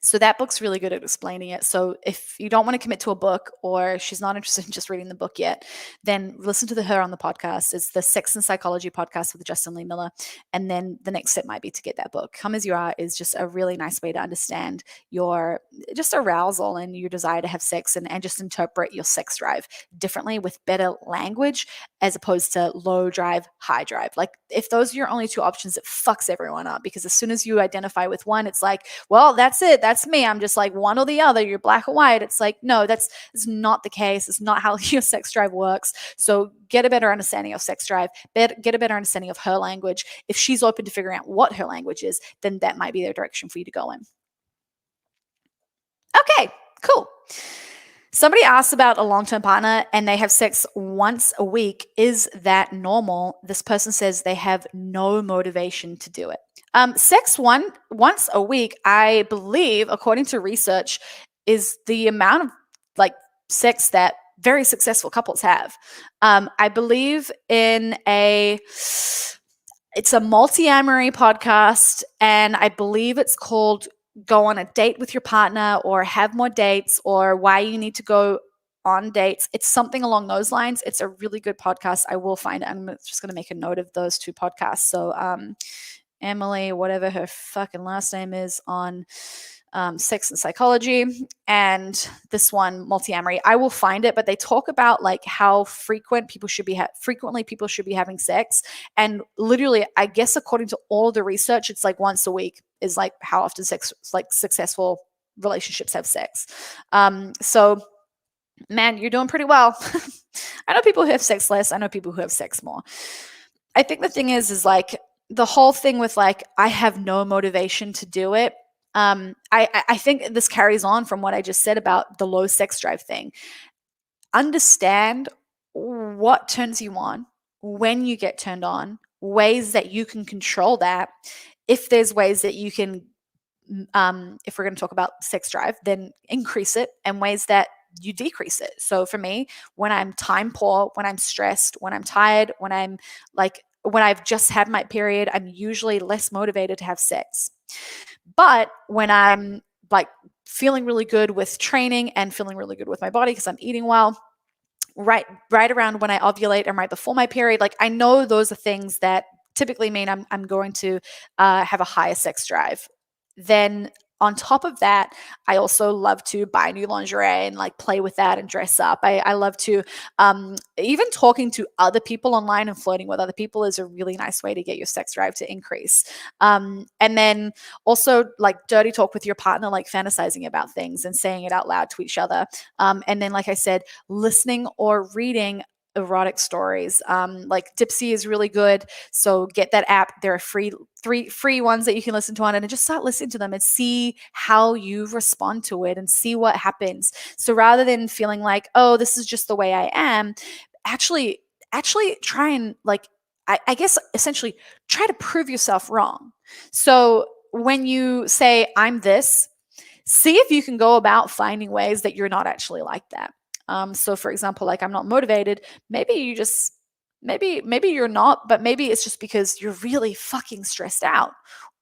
So that book's really good at explaining it. So if you don't want to commit to a book or she's not interested in just reading the book yet, then listen to her on the podcast. It's the Sex and Psychology podcast with Justin Lee Miller. And then the next step might be to get that book. Come As You Are is just a really nice way to understand your just arousal and your desire to have sex, and just interpret your sex drive differently with better language as opposed to low drive, high drive. Like if those are your only two options, it fucks everyone up, because as soon as you identify with one, it's like, well, that's it. That's me. I'm just like one or the other. You're black or white. It's like, no, that's not the case. It's not how your sex drive works. So get a better understanding of sex drive, get a better understanding of her language. If she's open to figuring out what her language is, then that might be the direction for you to go in. Okay, cool. Somebody asked about a long-term partner and they have sex once a week. Is that normal? This person says they have no motivation to do it. Sex once a week, I believe, according to research, is the amount of like sex that very successful couples have. I believe it's a multi-amory podcast, and I believe it's called Go on a Date with Your Partner, or Have More Dates, or Why You Need to Go on Dates. It's something along those lines. It's a really good podcast. I will find it. I'm just going to make a note of those two podcasts. So Emily, whatever her fucking last name is, on Sex and Psychology, and this one, Multi-Amory. I will find it, but they talk about like how frequently people should be having sex, and literally, I guess according to all the research, it's like once a week is like how often successful relationships have sex. So man, you're doing pretty well. I know people who have sex less. I know people who have sex more. I think the thing is like the whole thing with like, I have no motivation to do it. I think this carries on from what I just said about the low sex drive thing. Understand what turns you on, when you get turned on, ways that you can control that. If there's ways that you can, if we're going to talk about sex drive, then increase it, and ways that you decrease it. So for me, when I'm time poor, when I'm stressed, when I'm tired, when I've just had my period, I'm usually less motivated to have sex. But when I'm like feeling really good with training and feeling really good with my body because I'm eating well, right around when I ovulate and right before my period, like I know those are things that typically mean I'm going to have a higher sex drive. Then on top of that, I also love to buy new lingerie and like play with that and dress up. I love to, even talking to other people online and flirting with other people is a really nice way to get your sex drive to increase. And then also like dirty talk with your partner, like fantasizing about things and saying it out loud to each other. And then, like I said, listening or reading erotic stories. Like Dipsy is really good. So get that app. There are three free ones that you can listen to on it, and just start listening to them and see how you respond to it and see what happens. So rather than feeling like, oh, this is just the way I am, actually try and like, I guess essentially try to prove yourself wrong. So when you say I'm this, see if you can go about finding ways that you're not actually like that. So for example, like I'm not motivated. Maybe you're not, but maybe it's just because you're really fucking stressed out,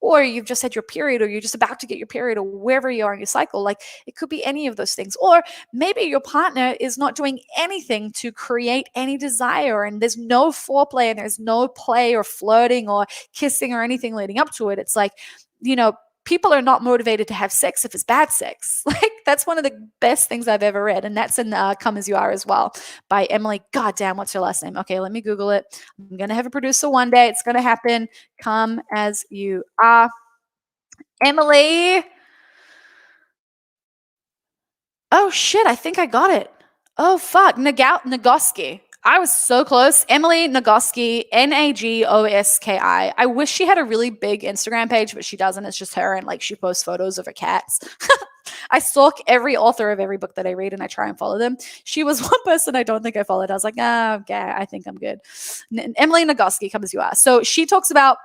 or you've just had your period, or you're just about to get your period, or wherever you are in your cycle. Like it could be any of those things. Or maybe your partner is not doing anything to create any desire, and there's no foreplay and there's no play or flirting or kissing or anything leading up to it. It's like, people are not motivated to have sex if it's bad sex. Like that's one of the best things I've ever read. And that's in Come As You Are as well, by Emily. God damn, what's her last name? Okay, let me Google it. I'm going to have a producer one day. It's going to happen. Come As You Are. Emily. Oh shit, I think I got it. Oh fuck, Nagoski. I was so close. Emily Nagoski, Nagoski. I wish she had a really big Instagram page, but she doesn't. It's just her, and like she posts photos of her cats. I stalk every author of every book that I read, and I try and follow them. She was one person I don't think I followed. I was like, okay, I think I'm good. Emily Nagoski, Come As You Are. So she talks about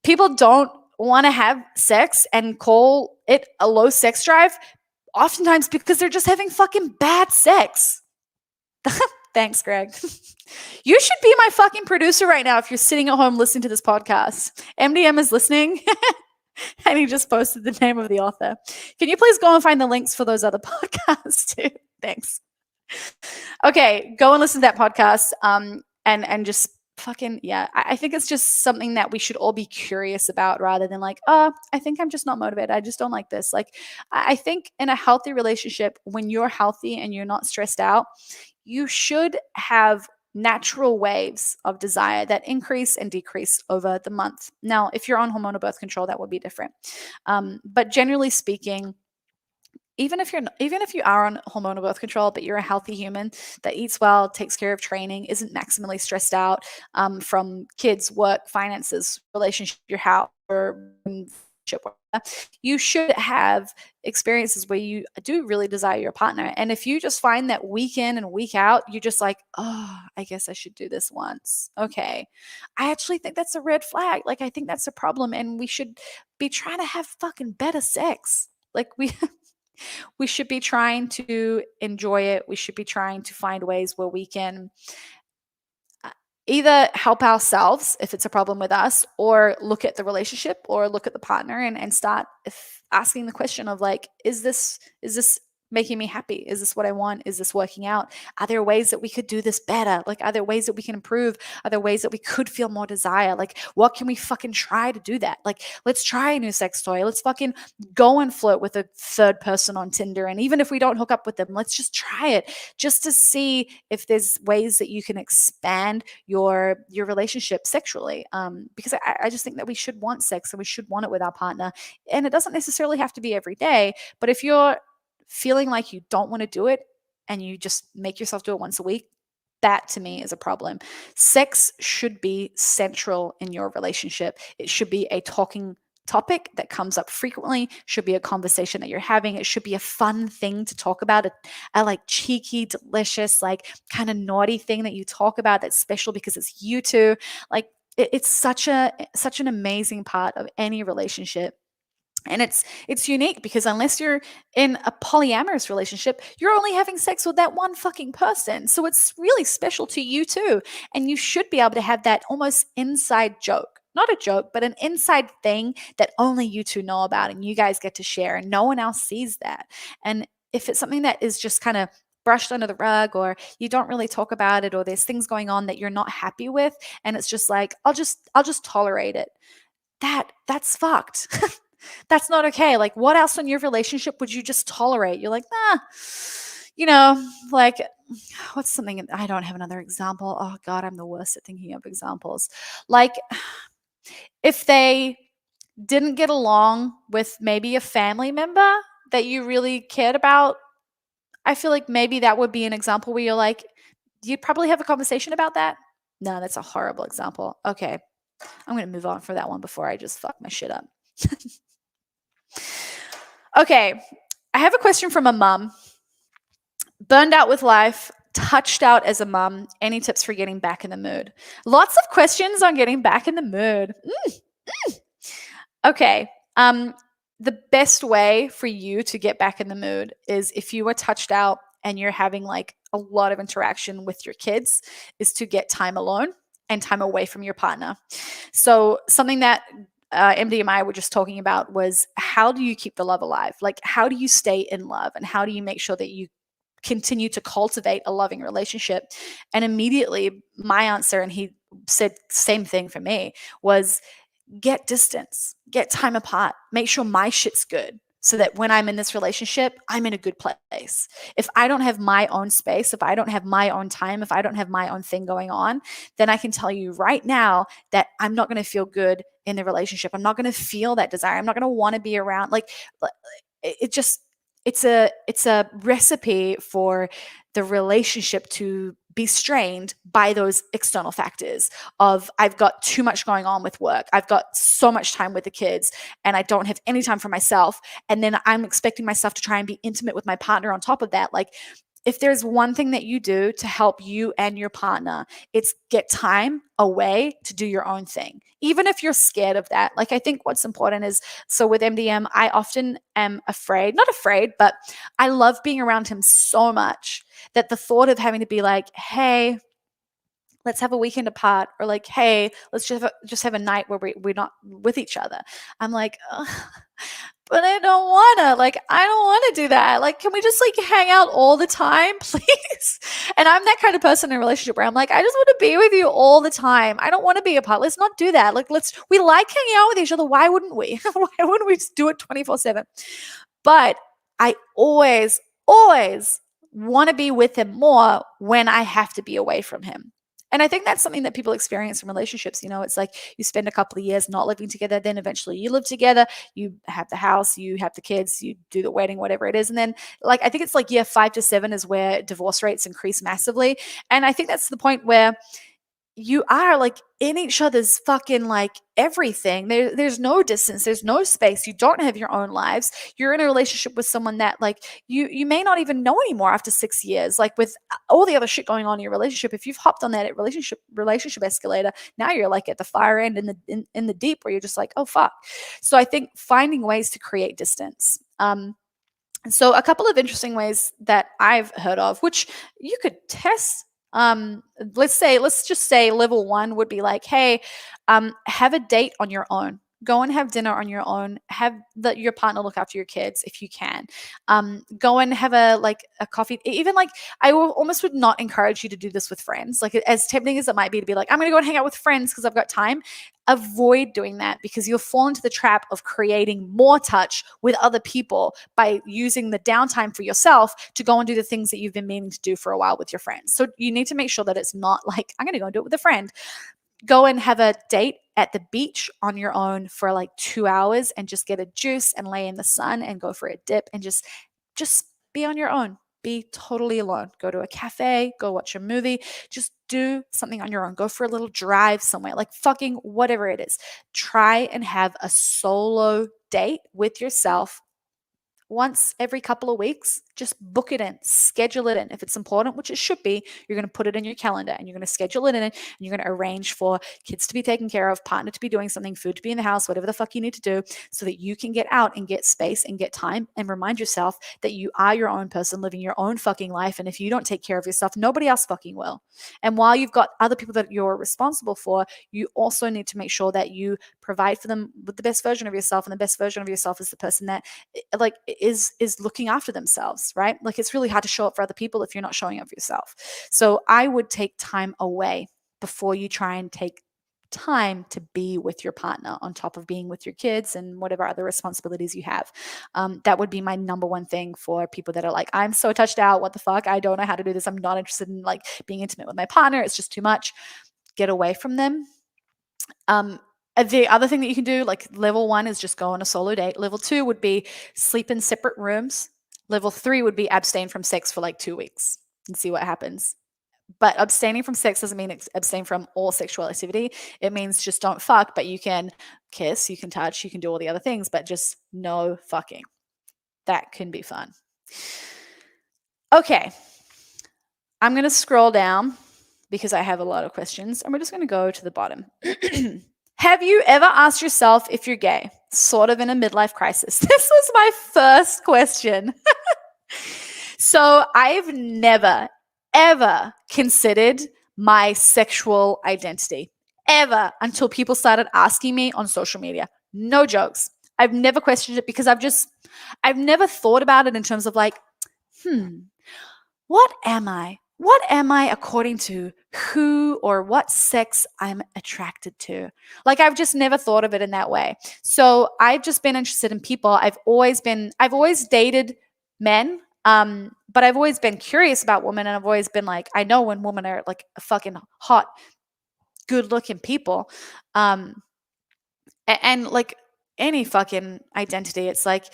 people don't want to have sex and call it a low sex drive, oftentimes because they're just having fucking bad sex. Thanks, Greg. You should be my fucking producer right now if you're sitting at home listening to this podcast. MDM is listening. And he just posted the name of the author. Can you please go and find the links for those other podcasts too? Thanks. Okay, go and listen to that podcast. And just fucking yeah. I think it's just something that we should all be curious about rather than like, oh, I think I'm just not motivated. I just don't like this. Like, I think in a healthy relationship, when you're healthy and you're not stressed out, you should have natural waves of desire that increase and decrease over the month. Now, if you're on hormonal birth control, that would be different. But generally speaking, even if you are on hormonal birth control, but you're a healthy human that eats well, takes care of training, isn't maximally stressed out from kids, work, finances, relationship, your house, or you should have experiences where you do really desire your partner. And if you just find that week in and week out, you're just like, oh, I guess I should do this once. Okay. I actually think that's a red flag. Like, I think that's a problem. And we should be trying to have fucking better sex. Like, we should be trying to enjoy it. We should be trying to find ways where we can either help ourselves if it's a problem with us, or look at the relationship or look at the partner and start asking the question of like, is this making me happy? Is this what I want? Is this working out? Are there ways that we could do this better? Like, are there ways that we can improve? Are there ways that we could feel more desire? Like, what can we fucking try to do that? Like, let's try a new sex toy. Let's fucking go and flirt with a third person on Tinder. And even if we don't hook up with them, let's just try it just to see if there's ways that you can expand your relationship sexually. Because I just think that we should want sex and we should want it with our partner. And it doesn't necessarily have to be every day, but if you're feeling like you don't want to do it and you just make yourself do it once a week, that to me is a problem. Sex should be central in your relationship. It should be a talking topic that comes up frequently, should be a conversation that you're having. It should be a fun thing to talk about, a like cheeky, delicious, like kind of naughty thing that you talk about that's special because it's you two. Like, it's such an amazing part of any relationship. And it's unique because unless you're in a polyamorous relationship, you're only having sex with that one fucking person. So it's really special to you too. And you should be able to have that almost inside joke. Not a joke, but an inside thing that only you two know about and you guys get to share and no one else sees that. And if it's something that is just kind of brushed under the rug, or you don't really talk about it, or there's things going on that you're not happy with, and it's just like, I'll just tolerate it. That's fucked. That's not okay. Like, what else in your relationship would you just tolerate? You're like, nah, like, what's something? I don't have another example. Oh God, I'm the worst at thinking of examples. Like, if they didn't get along with maybe a family member that you really cared about, I feel like maybe that would be an example where you're like, you'd probably have a conversation about that. No, that's a horrible example. Okay, I'm going to move on for that one before I just fuck my shit up. Okay, I have a question from a mum. Burned out with life, touched out as a mum. Any tips for getting back in the mood? Lots of questions on getting back in the mood. Okay, the best way for you to get back in the mood is if you are touched out and you're having like a lot of interaction with your kids, is to get time alone and time away from your partner. So something that MD and I were just talking about was, how do you keep the love alive? Like, how do you stay in love, and how do you make sure that you continue to cultivate a loving relationship? And immediately my answer, and he said same thing for me, was get distance, get time apart, make sure my shit's good, so that when I'm in this relationship, I'm in a good place. If I don't have my own space, if I don't have my own time, if I don't have my own thing going on, then I can tell you right now that I'm not going to feel good in the relationship. I'm not going to feel that desire. I'm not going to want to be around. Like, it just, it's a recipe for the relationship to be strained by those external factors of, I've got too much going on with work, I've got so much time with the kids, and I don't have any time for myself, and then I'm expecting myself to try and be intimate with my partner on top of that. Like, if there's one thing that you do to help you and your partner, it's get time away to do your own thing, even if you're scared of that. Like, I think what's important is, so with MDM, I often am not afraid, but I love being around him so much that the thought of having to be like, hey, let's have a weekend apart, or like, hey, let's just have a night where we're not with each other. I'm like, ugh, but I don't wanna. Like, I don't wanna do that. Like, can we just like hang out all the time, please? And I'm that kind of person in a relationship where I'm like, I just want to be with you all the time. I don't want to be apart. Let's not do that. Like, we like hanging out with each other. Why wouldn't we? Why wouldn't we just do it 24/7? But I always want to be with him more when I have to be away from him. And I think that's something that people experience in relationships. It's like you spend a couple of years not living together, then eventually you live together, you have the house, you have the kids, you do the wedding, whatever it is. And then, like, I think it's like year 5 to 7 is where divorce rates increase massively. And I think that's the point where you are like in each other's fucking like everything. There's no distance, there's no space. You don't have your own lives. You're in a relationship with someone that like you may not even know anymore after 6 years. Like with all the other shit going on in your relationship, if you've hopped on that relationship escalator, now you're like at the far end in the deep where you're just like, oh fuck. So I think finding ways to create distance. So a couple of interesting ways that I've heard of, which you could test. Let's just say level 1 would be like, hey, have a date on your own. Go and have dinner on your own. Have your partner look after your kids if you can. Go and have a coffee. Even like I almost would not encourage you to do this with friends. Like as tempting as it might be to be like, I'm going to go and hang out with friends because I've got time. Avoid doing that because you'll fall into the trap of creating more touch with other people by using the downtime for yourself to go and do the things that you've been meaning to do for a while with your friends. So you need to make sure that it's not like, I'm going to go and do it with a friend. Go and have a date at the beach on your own for like 2 hours and just get a juice and lay in the sun and go for a dip and just be on your own. Be totally alone. Go to a cafe, go watch a movie, just do something on your own. Go for a little drive somewhere, like fucking whatever it is. Try and have a solo date with yourself once every couple of weeks. Just book it in, schedule it in. If it's important, which it should be, you're going to put it in your calendar and you're going to schedule it in and you're going to arrange for kids to be taken care of, partner to be doing something, food to be in the house, whatever the fuck you need to do so that you can get out and get space and get time and remind yourself that you are your own person living your own fucking life. And if you don't take care of yourself, nobody else fucking will. And while you've got other people that you're responsible for, you also need to make sure that you provide for them with the best version of yourself. And the best version of yourself is the person that like is looking after themselves, right? Like it's really hard to show up for other people if you're not showing up for yourself. So I would take time away before you try and take time to be with your partner on top of being with your kids and whatever other responsibilities you have. That would be my number one thing for people that are like, I'm so touched out. What the fuck? I don't know how to do this. I'm not interested in like being intimate with my partner. It's just too much. Get away from them. The other thing that you can do, like level 1 is just go on a solo date. Level 2 would be sleep in separate rooms. Level 3 would be abstain from sex for like 2 weeks and see what happens. But abstaining from sex doesn't mean abstain from all sexual activity. It means just don't fuck, but you can kiss, you can touch, you can do all the other things, but just no fucking. That can be fun. Okay. I'm going to scroll down because I have a lot of questions, and we're just going to go to the bottom. Have you ever asked yourself if you're gay? Sort of in a midlife crisis. This was my first question. So I've never, ever considered my sexual identity, ever, until people started asking me on social media. No jokes. I've never questioned it because I've never thought about it in terms of like, what am I? What am I according to who or what sex I'm attracted to? Like I've just never thought of it in that way. So I've just been interested in people. I've always dated men, but I've always been curious about women, and I've always been like, I know when women are like fucking hot, good-looking people, and like any fucking identity, it's like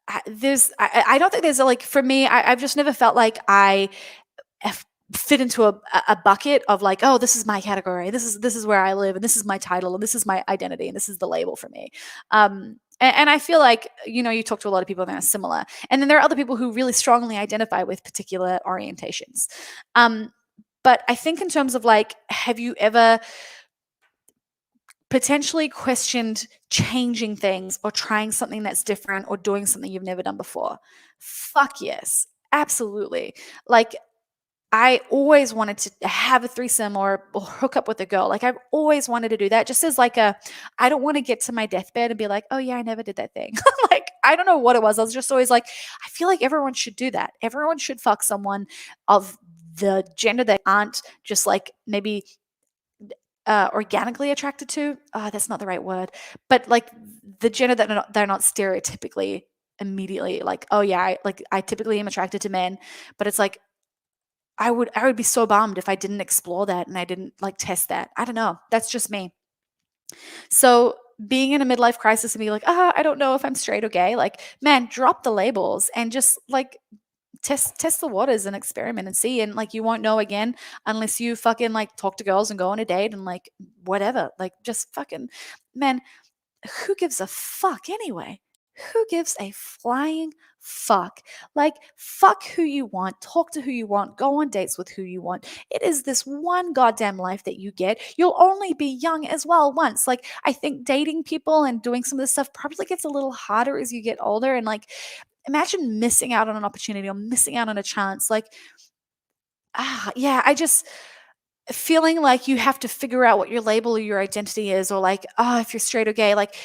I don't think there's like for me. I've just never felt like I fit into a bucket of like, oh, this is my category, this is where I live, and this is my title, and this is my identity, and this is the label for me. And I feel like, you talk to a lot of people that are similar, and then there are other people who really strongly identify with particular orientations. But I think in terms of like, have you ever potentially questioned changing things or trying something that's different or doing something you've never done before? Fuck yes, absolutely. Like I always wanted to have a threesome or hook up with a girl. Like I've always wanted to do that, just as like I don't want to get to my deathbed and be like, oh yeah, I never did that thing. Like, I don't know what it was. I was just always like, I feel like everyone should do that. Everyone should fuck someone of the gender they aren't just like maybe organically attracted to. That's not the right word, but like the gender that they're not stereotypically immediately like, oh yeah, I typically am attracted to men, but it's like I would be so bummed if I didn't explore that and I didn't like test that. I don't know. That's just me. So being in a midlife crisis and be like, I don't know if I'm straight or gay. Like, man, drop the labels and just like test the waters and experiment and see. And like, you won't know again unless you fucking like talk to girls and go on a date and like whatever. Like, just fucking, man, who gives a fuck anyway? Who gives a flying fuck? Like, fuck who you want, talk to who you want, go on dates with who you want. It is this one goddamn life that you get. You'll only be young as well once. Like, I think dating people and doing some of this stuff probably gets a little harder as you get older. And like, imagine missing out on an opportunity or missing out on a chance. Like, yeah, I just feeling like you have to figure out what your label or your identity is, or like, if you're straight or gay, like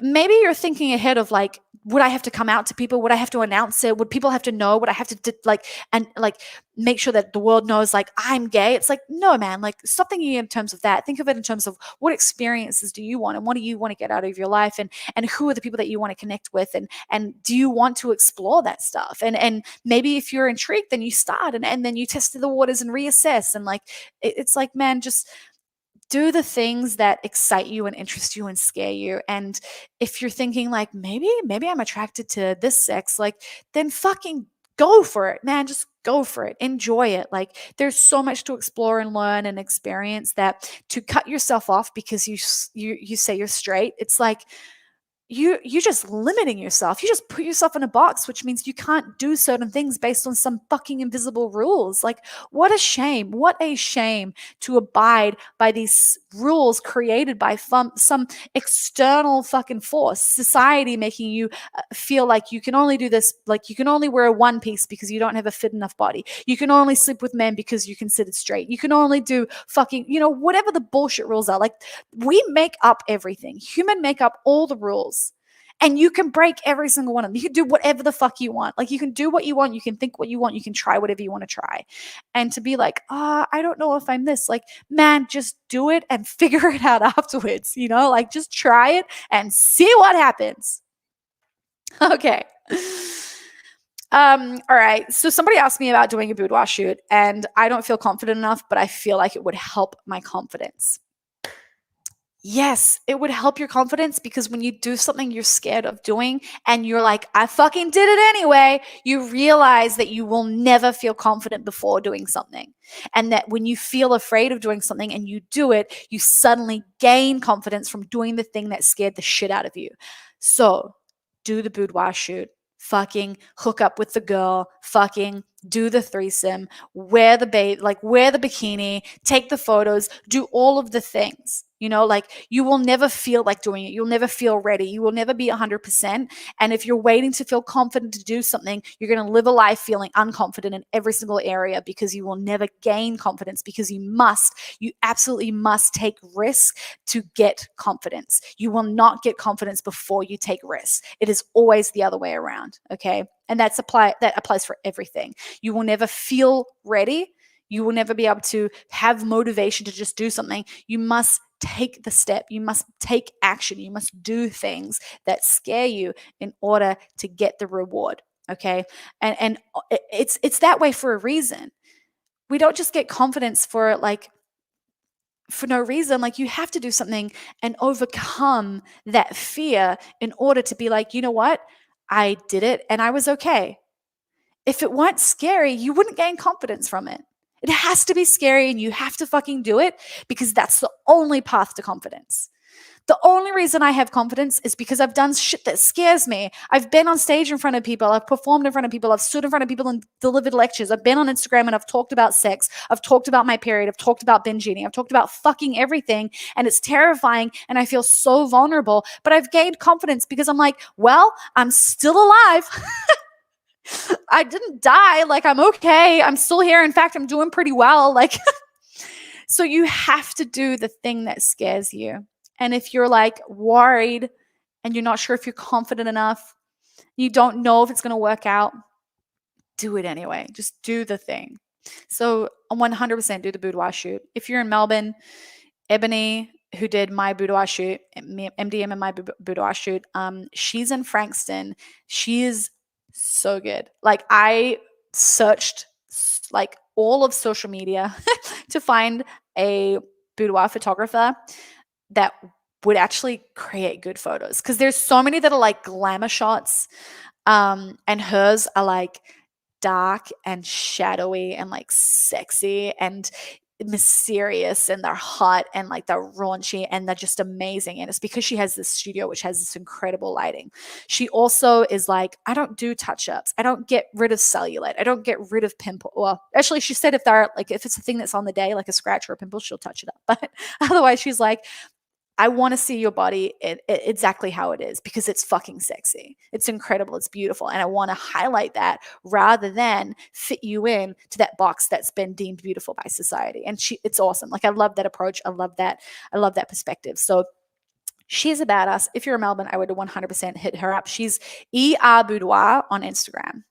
maybe you're thinking ahead of like, would I have to come out to people? Would I have to announce it? Would people have to know? Would I have to like, and like make sure that the world knows like I'm gay? It's like, no, man, like stop thinking in terms of that. Think of it in terms of what experiences do you want and what do you want to get out of your life, and who are the people that you want to connect with, and do you want to explore that stuff? And maybe if you're intrigued, then you start and then you test the waters and reassess. And like, it's like, man, just do the things that excite you and interest you and scare you. And if you're thinking like, maybe I'm attracted to this sex, like, then fucking go for it, man. Just go for it. Enjoy it. Like, there's so much to explore and learn and experience that to cut yourself off because you say you're straight, it's like you're just limiting yourself. You just put yourself in a box, which means you can't do certain things based on some fucking invisible rules. Like, what a shame. What a shame to abide by these rules created by some external fucking force, society making you feel like you can only do this, like you can only wear a one piece because you don't have a fit enough body. You can only sleep with men because you're considered straight. You can only do fucking, whatever the bullshit rules are. Like, we make up everything. Human make up all the rules. And you can break every single one of them. You can do whatever the fuck you want. Like, you can do what you want. You can think what you want. You can try whatever you want to try. And to be like, I don't know if I'm this. Like, man, just do it and figure it out afterwards. Like, just try it and see what happens. Okay. All right. So somebody asked me about doing a boudoir shoot, and I don't feel confident enough, but I feel like it would help my confidence. Yes, it would help your confidence, because when you do something you're scared of doing and you're like, I fucking did it anyway, you realize that you will never feel confident before doing something. And that when you feel afraid of doing something and you do it, you suddenly gain confidence from doing the thing that scared the shit out of you. So do the boudoir shoot, fucking hook up with the girl, fucking do the threesome, wear the bikini, take the photos, do all of the things. Like, you will never feel like doing it. You'll never feel ready. You will never be 100%. And if you're waiting to feel confident to do something, you're going to live a life feeling unconfident in every single area, because you will never gain confidence, because you absolutely must take risks to get confidence. You will not get confidence before you take risks. It is always the other way around. Okay. And that applies for everything. You will never feel ready. You will never be able to have motivation to just do something. You must take the step. You must take action. You must do things that scare you in order to get the reward. Okay. And it's that way for a reason. We don't just get confidence for no reason. Like, you have to do something and overcome that fear in order to be like, you know what? I did it and I was okay. If it weren't scary, you wouldn't gain confidence from it. It has to be scary, and you have to fucking do it, because that's the only path to confidence. The only reason I have confidence is because I've done shit that scares me. I've been on stage in front of people. I've performed in front of people. I've stood in front of people and delivered lectures. I've been on Instagram and I've talked about sex. I've talked about my period. I've talked about binge eating. I've talked about fucking everything. And it's terrifying. And I feel so vulnerable. But I've gained confidence because I'm like, well, I'm still alive. I didn't die. Like, I'm okay. I'm still here. In fact, I'm doing pretty well. Like, so you have to do the thing that scares you. And if you're like worried and you're not sure if you're confident enough, you don't know if it's going to work out, do it anyway. Just do the thing. So 100% do the boudoir shoot. If you're in Melbourne, Ebony, who did my boudoir shoot, MDM and my boudoir shoot, she's in Frankston. She is so good. Like, I searched like all of social media to find a boudoir photographer that would actually create good photos, because there's so many that are like glamour shots, and hers are like dark and shadowy and like sexy and mysterious, and they're hot and like they're raunchy and they're just amazing. And it's because she has this studio which has this incredible lighting. She also is like, I don't do touch-ups, I don't get rid of cellulite, I don't get rid of pimple. Well, actually, she said if it's a thing that's on the day, like a scratch or a pimple, she'll touch it up. But otherwise, she's like, I want to see your body exactly how it is, because it's fucking sexy. It's incredible. It's beautiful. And I want to highlight that rather than fit you in to that box that's been deemed beautiful by society. And it's awesome. Like, I love that approach. I love that perspective. So she's a badass. If you're in Melbourne, I would 100% hit her up. She's ER Boudoir on Instagram.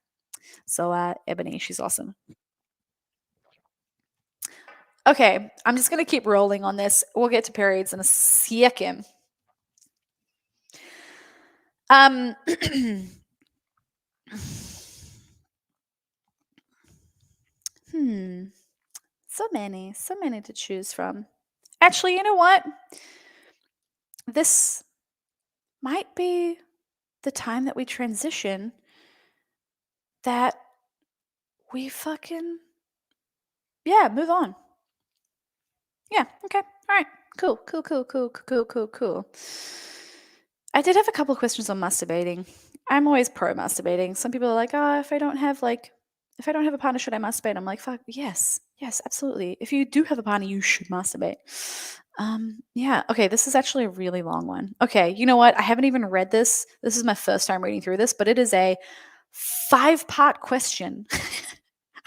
So Ebony, she's awesome. Okay, I'm just going to keep rolling on this. We'll get to periods in a second. So many to choose from. Actually, you know what? This might be the time that we transition, that we fucking, move on. Yeah, okay. All right. Cool. I did have a couple of questions on masturbating. I'm always pro masturbating. Some people are like, oh, if I don't have a partner, should I masturbate? I'm like, fuck, yes, absolutely. If you do have a partner, you should masturbate. Yeah, okay, this is actually a really long one. Okay, you know what? I haven't even read this. This is my first time reading through this, but it is a 5-part question.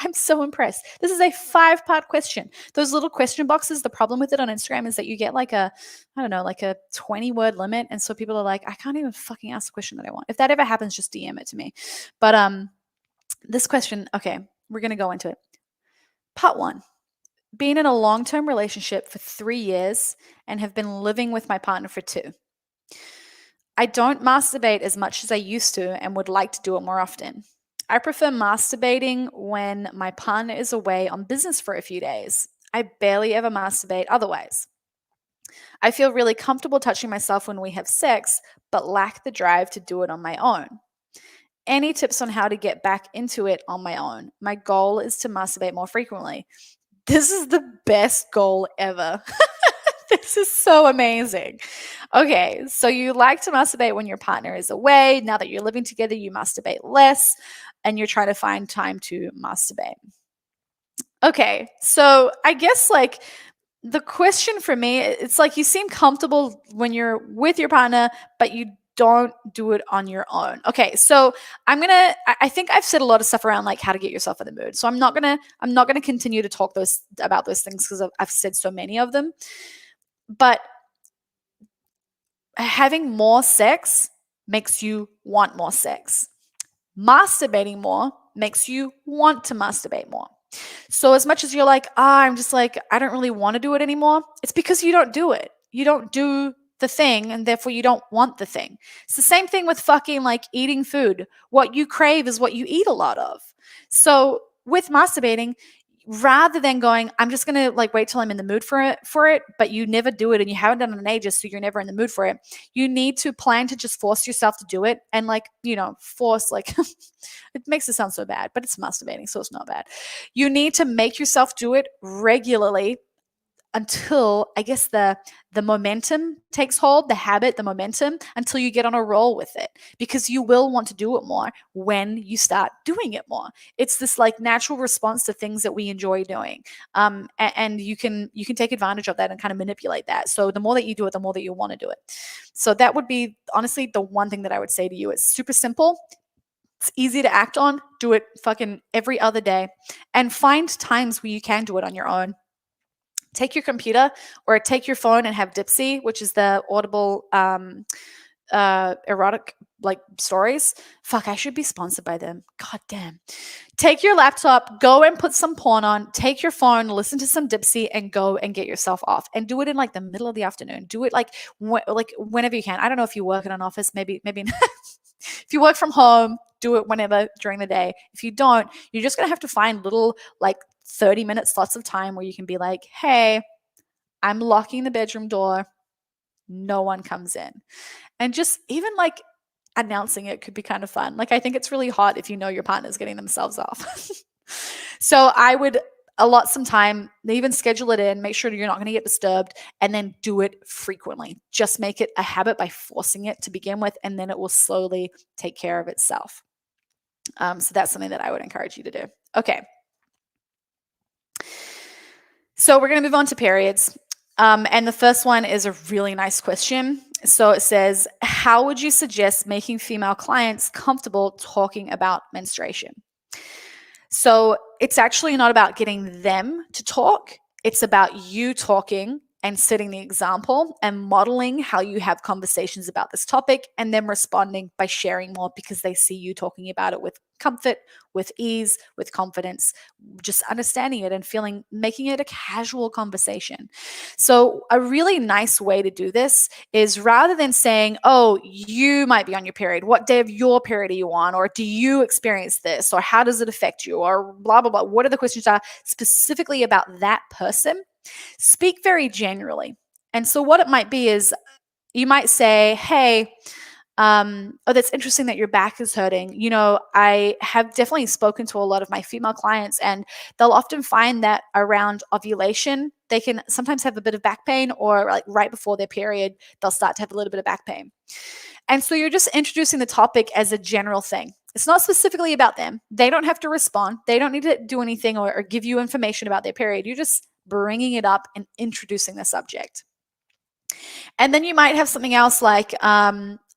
I'm so impressed. This is a 5-part question. Those little question boxes, the problem with it on Instagram is that you get like a 20-word limit. And so people are like, I can't even fucking ask the question that I want. If that ever happens, just DM it to me. But this question, okay, we're going to go into it. Part 1, being in a long-term relationship for 3 years and have been living with my partner for 2. I don't masturbate as much as I used to and would like to do it more often. I prefer masturbating when my partner is away on business for a few days. I barely ever masturbate otherwise. I feel really comfortable touching myself when we have sex, but lack the drive to do it on my own. Any tips on how to get back into it on my own? My goal is to masturbate more frequently. This is the best goal ever. This is so amazing. Okay, so you like to masturbate when your partner is away. Now that you're living together, you masturbate less and you're trying to find time to masturbate. Okay, so I guess like the question for me, it's like you seem comfortable when you're with your partner, but you don't do it on your own. Okay, so I think I've said a lot of stuff around like how to get yourself in the mood. So I'm not gonna continue to talk about those things because I've said so many of them. But having more sex makes you want more sex. Masturbating more makes you want to masturbate more. So as much as you're like, I'm just like, I don't really want to do it anymore, it's because you don't do it. You don't do the thing, and therefore you don't want the thing. It's the same thing with fucking like eating food. What you crave is what you eat a lot of. So with masturbating, rather than going, I'm just gonna like wait till I'm in the mood for it, but you never do it and you haven't done it in ages, so you're never in the mood for it. You need to plan to just force yourself to do it, and like, force, like it makes it sound so bad, but it's masturbating, so it's not bad. You need to make yourself do it regularly until I guess the momentum takes hold, the habit, the momentum, until you get on a roll with it, because you will want to do it more when you start doing it more. It's this like natural response to things that we enjoy doing, and you can take advantage of that and kind of manipulate that. So the more that you do it, the more that you want to do it. So that would be honestly the one thing that I would say to you. It's super simple. It's easy to act on. Do it fucking every other day and find times where you can do it on your own. Take your computer or take your phone and have Dipsy, which is the Audible erotic like stories. Fuck, I should be sponsored by them. God damn. Take your laptop, go and put some porn on, take your phone, listen to some Dipsy, and go and get yourself off. And do it in like the middle of the afternoon. Do it like whenever you can. I don't know if you work in an office, maybe if you work from home, do it whenever during the day. If you don't, you're just gonna have to find little like 30-minute slots of time where you can be like, hey, I'm locking the bedroom door. No one comes in. And just even like announcing it could be kind of fun. Like, I think it's really hot if you know your partner's getting themselves off. So I would allot some time, even schedule it in, make sure you're not going to get disturbed, and then do it frequently. Just make it a habit by forcing it to begin with, and then it will slowly take care of itself. So that's something that I would encourage you to do. Okay. So we're going to move on to periods. And the first one is a really nice question. So it says, how would you suggest making female clients comfortable talking about menstruation? So it's actually not about getting them to talk. It's about you talking and setting the example and modeling how you have conversations about this topic, and them responding by sharing more because they see you talking about it with comfort, with ease, with confidence, just understanding it and making it a casual conversation. So a really nice way to do this is, rather than saying, oh, you might be on your period, what day of your period are you on? Or do you experience this? Or how does it affect you? Or blah, blah, blah. What are the questions are specifically about that person? Speak very generally. And so what it might be is, you might say, hey, oh, that's interesting that your back is hurting. You know, I have definitely spoken to a lot of my female clients, and they'll often find that around ovulation, they can sometimes have a bit of back pain, or like right before their period, they'll start to have a little bit of back pain. And so you're just introducing the topic as a general thing. It's not specifically about them. They don't have to respond. They don't need to do anything or give you information about their period. You're just bringing it up and introducing the subject. And then you might have something else like,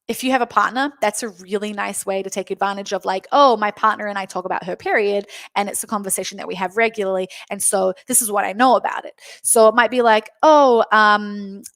if you have a partner, that's a really nice way to take advantage of, like, oh, my partner and I talk about her period, and it's a conversation that we have regularly. And so this is what I know about it. So it might be like, oh,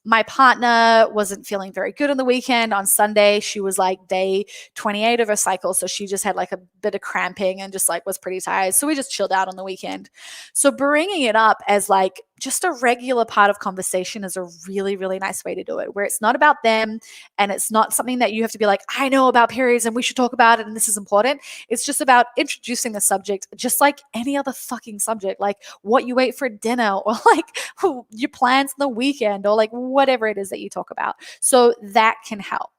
my partner wasn't feeling very good on the weekend. On Sunday, she was like day 28 of her cycle. So she just had like a bit of cramping and just like was pretty tired. So we just chilled out on the weekend. So bringing it up as like just a regular part of conversation is a really, really nice way to do it, where it's not about them and it's not something that you have to be like, I know about periods and we should talk about it and this is important. It's just about introducing the subject, just like any other fucking subject, like what you ate for dinner, or like your plans on the weekend, or like whatever it is that you talk about. So that can help.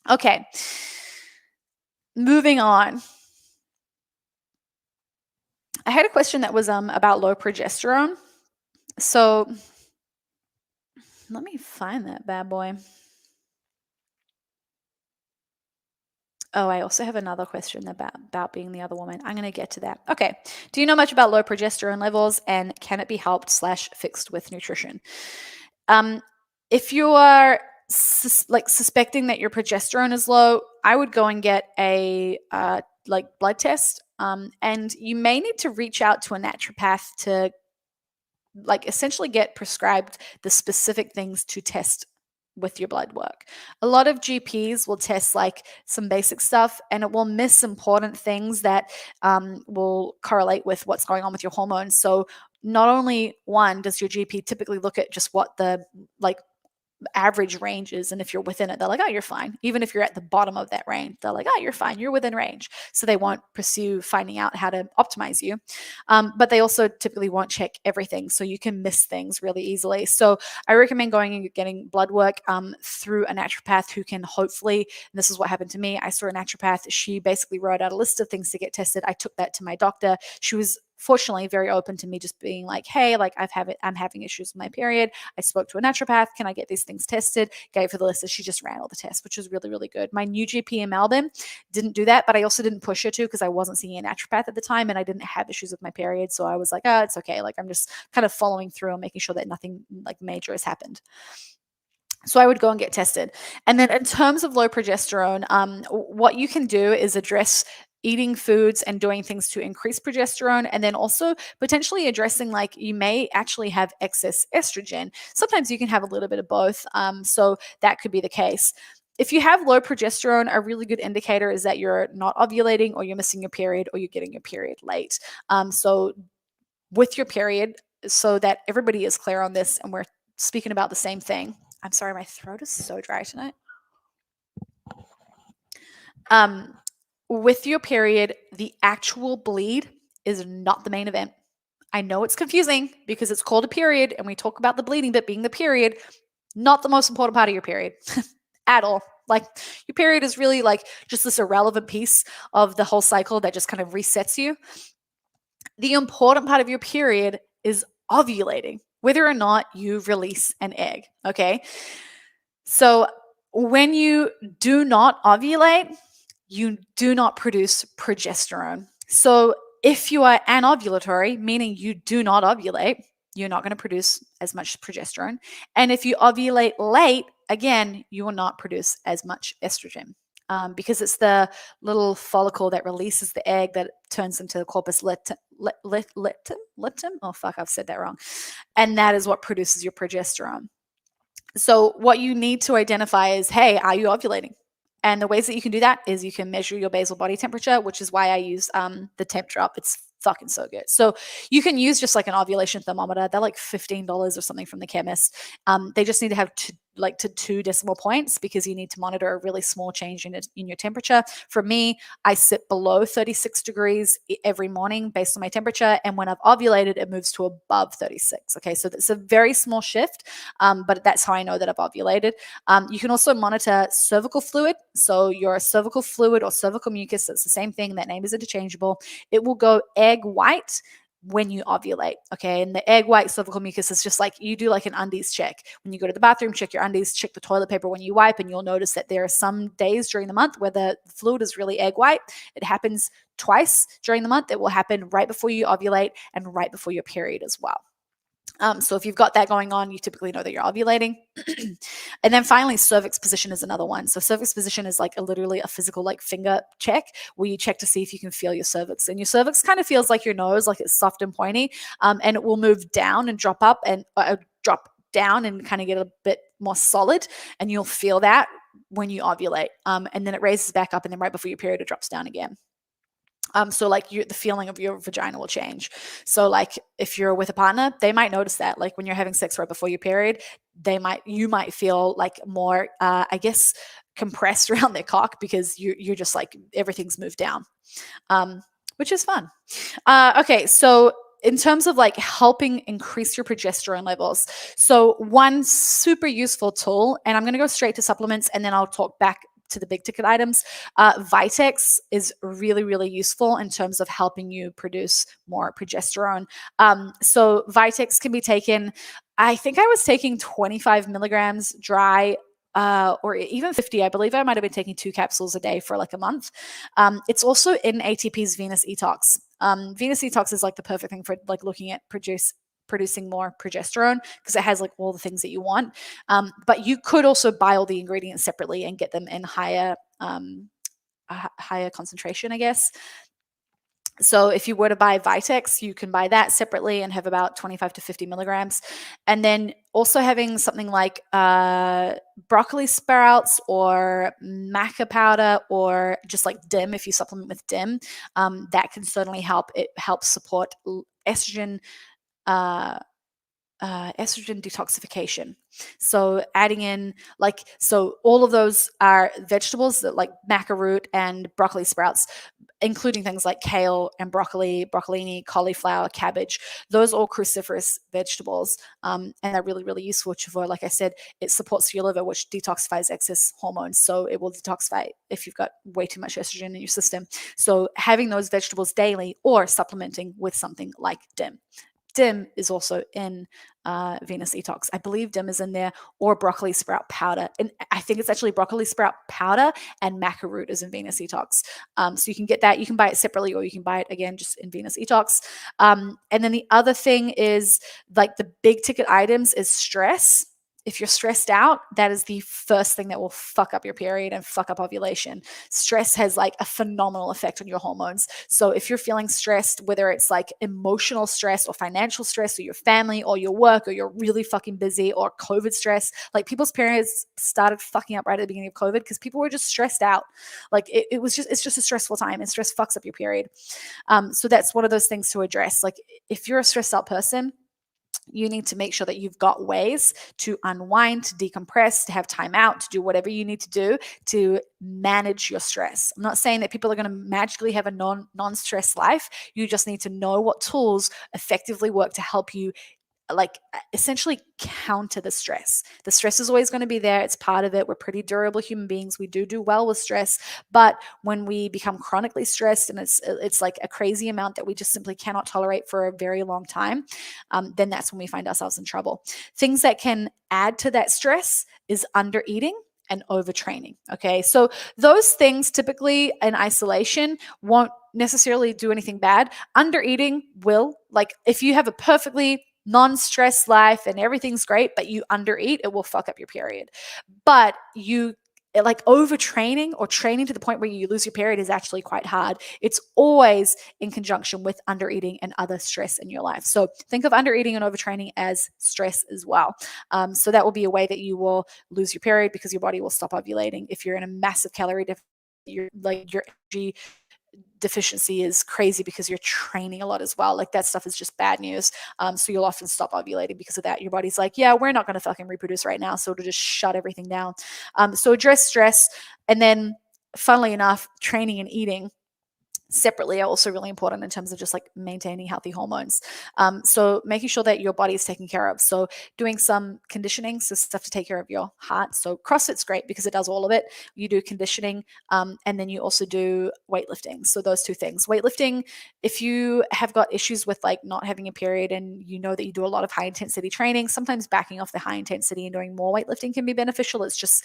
Okay. Moving on. I had a question that was about low progesterone. So let me find that bad boy. Oh, I also have another question about being the other woman. I'm going to get to that. Okay. Do you know much about low progesterone levels, and can it be helped / fixed with nutrition? If you are suspecting that your progesterone is low, I would go and get a blood test. And you may need to reach out to a naturopath to essentially get prescribed the specific things to test with your blood work. A lot of GPs will test like some basic stuff, and it will miss important things that will correlate with what's going on with your hormones. So not only one does your GP typically look at just what the average range is, and if you're within it, they're like, oh, you're fine. Even if you're at the bottom of that range, they're like, oh, you're fine, you're within range. So they won't pursue finding out how to optimize you, but they also typically won't check everything, so you can miss things really easily. So I recommend going and getting blood work through a naturopath who can hopefully, and this is what happened to me, I saw a naturopath, she basically wrote out a list of things to get tested. I took that to my doctor. She was fortunately very open to me just being like, hey, like I'm having issues with my period. I spoke to a naturopath. Can I get these things tested? Gave her the list, and she just ran all the tests, which was really, really good. My new GP in Melbourne didn't do that, but I also didn't push her to, because I wasn't seeing a naturopath at the time and I didn't have issues with my period. So I was like, oh, it's okay. Like I'm just kind of following through and making sure that nothing like major has happened. So I would go and get tested. And then in terms of low progesterone, what you can do is address eating foods and doing things to increase progesterone, and then also potentially addressing, like, you may actually have excess estrogen. Sometimes you can have a little bit of both. So that could be the case. If you have low progesterone, a really good indicator is that you're not ovulating, or you're missing your period, or you're getting your period late. So with your period, so that everybody is clear on this and we're speaking about the same thing. I'm sorry, my throat is so dry tonight. Um, with your period, the actual bleed is not the main event. I know it's confusing because it's called a period and we talk about the bleeding bit being the period, not the most important part of your period at all. Like, your period is really like just this irrelevant piece of the whole cycle that just kind of resets you. The important part of your period is ovulating, whether or not you release an egg. Okay. So when you do not ovulate, you do not produce progesterone. So if you are anovulatory, meaning you do not ovulate, you're not going to produce as much progesterone. And if you ovulate late, again, you will not produce as much estrogen. Because it's the little follicle that releases the egg that turns into the corpus luteum. Oh, fuck, I've said that wrong. And that is what produces your progesterone. So what you need to identify is, hey, are you ovulating? And the ways that you can do that is you can measure your basal body temperature, which is why I use the temp drop. It's fucking so good. So you can use just like an ovulation thermometer. They're like $15 or something from the chemist. They just need to have to 2 decimal points, because you need to monitor a really small change in your temperature. For me, I sit below 36 degrees every morning based on my temperature. And when I've ovulated, it moves to above 36. Okay. So it's a very small shift. But that's how I know that I've ovulated. You can also monitor cervical fluid. So your cervical fluid or cervical mucus, it's the same thing. That name is interchangeable. It will go egg white when you ovulate. Okay. And the egg white cervical mucus is just like, you do like an undies check. When you go to the bathroom, check your undies, check the toilet paper when you wipe, and you'll notice that there are some days during the month where the fluid is really egg white. It happens twice during the month. It will happen right before you ovulate and right before your period as well. So if you've got that going on, you typically know that you're ovulating. And then finally, cervix position is another one. So cervix position is like literally a physical like finger check, where you check to see if you can feel your cervix. And your cervix kind of feels like your nose, like it's soft and pointy, and it will move down and drop up and drop down and kind of get a bit more solid. And you'll feel that when you ovulate. And then it raises back up, and then right before your period, it drops down again. So like the feeling of your vagina will change. So like if you're with a partner, they might notice that. Like when you're having sex right before your period, you might feel like more, I guess, compressed around their cock, because you're just like everything's moved down, which is fun. Okay, so in terms of like helping increase your progesterone levels, so one super useful tool, and I'm going to go straight to supplements, and then I'll talk back to the big ticket items. Vitex is really, really useful in terms of helping you produce more progesterone. So Vitex can be taken, I think I was taking 25 milligrams dry, or even 50. I believe I might have been taking 2 capsules a day for like a month. It's also in ATP's Venus Detox. Venus Detox is like the perfect thing for like looking at producing more progesterone, because it has like all the things that you want. But you could also buy all the ingredients separately and get them in higher concentration, I guess. So if you were to buy Vitex, you can buy that separately and have about 25 to 50 milligrams. And then also having something like broccoli sprouts or maca powder, or just like DIM, if you supplement with DIM, that can certainly help. It helps support estrogen detoxification. So adding in so all of those are vegetables that like maca root and broccoli sprouts, including things like kale and broccolini, cauliflower, cabbage. Those are all cruciferous vegetables, and they're really, really useful for, like I said, it supports your liver, which detoxifies excess hormones. So it will detoxify if you've got way too much estrogen in your system. So having those vegetables daily, or supplementing with something like DIM. DIM is also in Venus Detox. I believe DIM is in there, or broccoli sprout powder. And I think it's actually broccoli sprout powder and maca root is in Venus Detox. So you can get that. You can buy it separately, or you can buy it again just in Venus Detox. And then the other thing is like the big ticket items is stress. if you're stressed out, that is the first thing that will fuck up your period and fuck up ovulation. Stress has like a phenomenal effect on your hormones. So if you're feeling stressed, whether it's like emotional stress or financial stress or your family or your work or you're really fucking busy or COVID stress, like people's periods started fucking up right at the beginning of COVID because people were just stressed out. Like it's just a stressful time, and stress fucks up your period. So that's one of those things to address. Like if you're a stressed out person, you need to make sure that you've got ways to unwind, to decompress, to have time out, to do whatever you need to do to manage your stress. I'm not saying that people are going to magically have a non-stress life. You just need to know what tools effectively work to help you like essentially counter the stress. The stress is always going to be there. It's part of it. We're pretty durable human beings. We do well with stress, but when we become chronically stressed and it's like a crazy amount that we just simply cannot tolerate for a very long time, then that's when we find ourselves in trouble. Things that can add to that stress is under eating and overtraining. Okay. So those things typically in isolation won't necessarily do anything bad. Under eating will, like if you have a perfectly non-stress life and everything's great, but you undereat, it will fuck up your period. But you like overtraining or training to the point where you lose your period is actually quite hard. It's always in conjunction with undereating and other stress in your life. So think of undereating and overtraining as stress as well. So that will be a way that you will lose your period because your body will stop ovulating. If you're in a massive calorie deficit, your energy deficiency is crazy because you're training a lot as well. Like that stuff is just bad news. So you'll often stop ovulating because of that. Your body's like, yeah, we're not going to fucking reproduce right now. So it'll just shut everything down. So address stress. And then funnily enough, training and eating separately are also really important in terms of just like maintaining healthy hormones. So making sure that your body is taken care of. So doing some conditioning, so stuff to take care of your heart. So CrossFit's great because it does all of it. You do conditioning, and then you also do weightlifting. So those two things. Weightlifting, if you have got issues with like not having a period and you know that you do a lot of high intensity training, sometimes backing off the high intensity and doing more weightlifting can be beneficial. It's just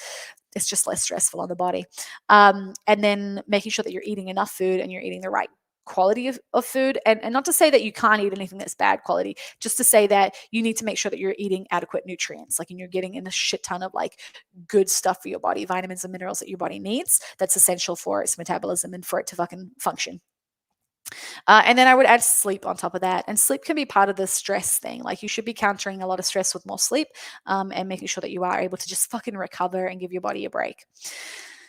less stressful on the body. And then making sure that you're eating enough food and you're eating the right quality of food. And not to say that you can't eat anything that's bad quality, just to say that you need to make sure that you're eating adequate nutrients, like, and you're getting in a shit ton of like good stuff for your body, vitamins and minerals that your body needs, that's essential for its metabolism and for it to fucking function. And then I would add sleep on top of that. And sleep can be part of the stress thing. Like you should be countering a lot of stress with more sleep, and making sure that you are able to just fucking recover and give your body a break.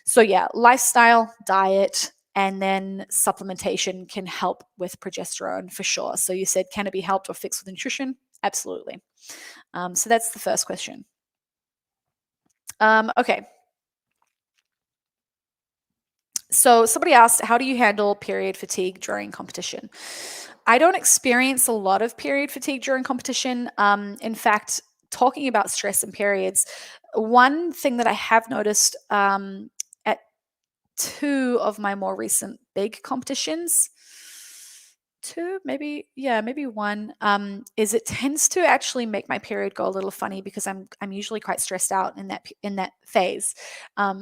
So yeah, lifestyle, diet, and then supplementation can help with progesterone for sure. So you said, can it be helped or fixed with nutrition? Absolutely. So that's the first question. Okay. So somebody asked, how do you handle period fatigue during competition? I don't experience a lot of period fatigue during competition. In fact, talking about stress and periods, one thing that I have noticed at two of my more recent big competitions, maybe one, is it tends to actually make my period go a little funny because I'm usually quite stressed out in that phase.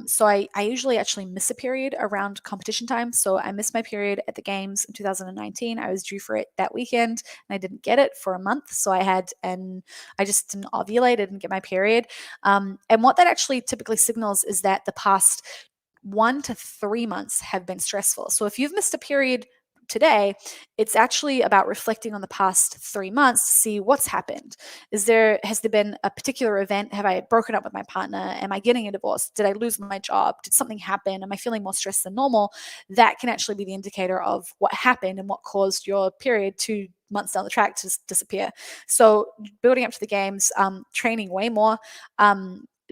So I usually actually miss a period around competition time. So I missed my period at the games in 2019. I was due for it that weekend and I didn't get it for a month. So I just didn't ovulate. I didn't get my period. And what that actually typically signals is that the past 1 to 3 months have been stressful. So if you've missed a period today, it's actually about reflecting on the past 3 months to see what's happened. Has there been a particular event? Have I broken up with my partner? Am I getting a divorce? Did I lose my job? Did something happen? Am I feeling more stressed than normal? That can actually be the indicator of what happened and what caused your period 2 months down the track to disappear. So building up to the games, training way more,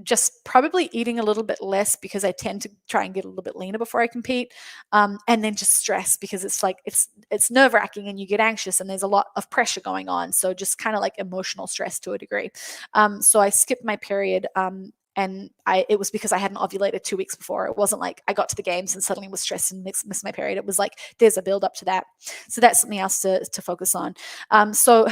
just probably eating a little bit less because I tend to try and get a little bit leaner before I compete, and then just stress because it's like it's nerve-wracking and you get anxious and there's a lot of pressure going on. So just kind of like emotional stress to a degree. So I skipped my period, and it was because I hadn't ovulated 2 weeks before. It wasn't like I got to the games and suddenly was stressed and missed my period. It was like there's a build up to that. So that's something else to focus on. So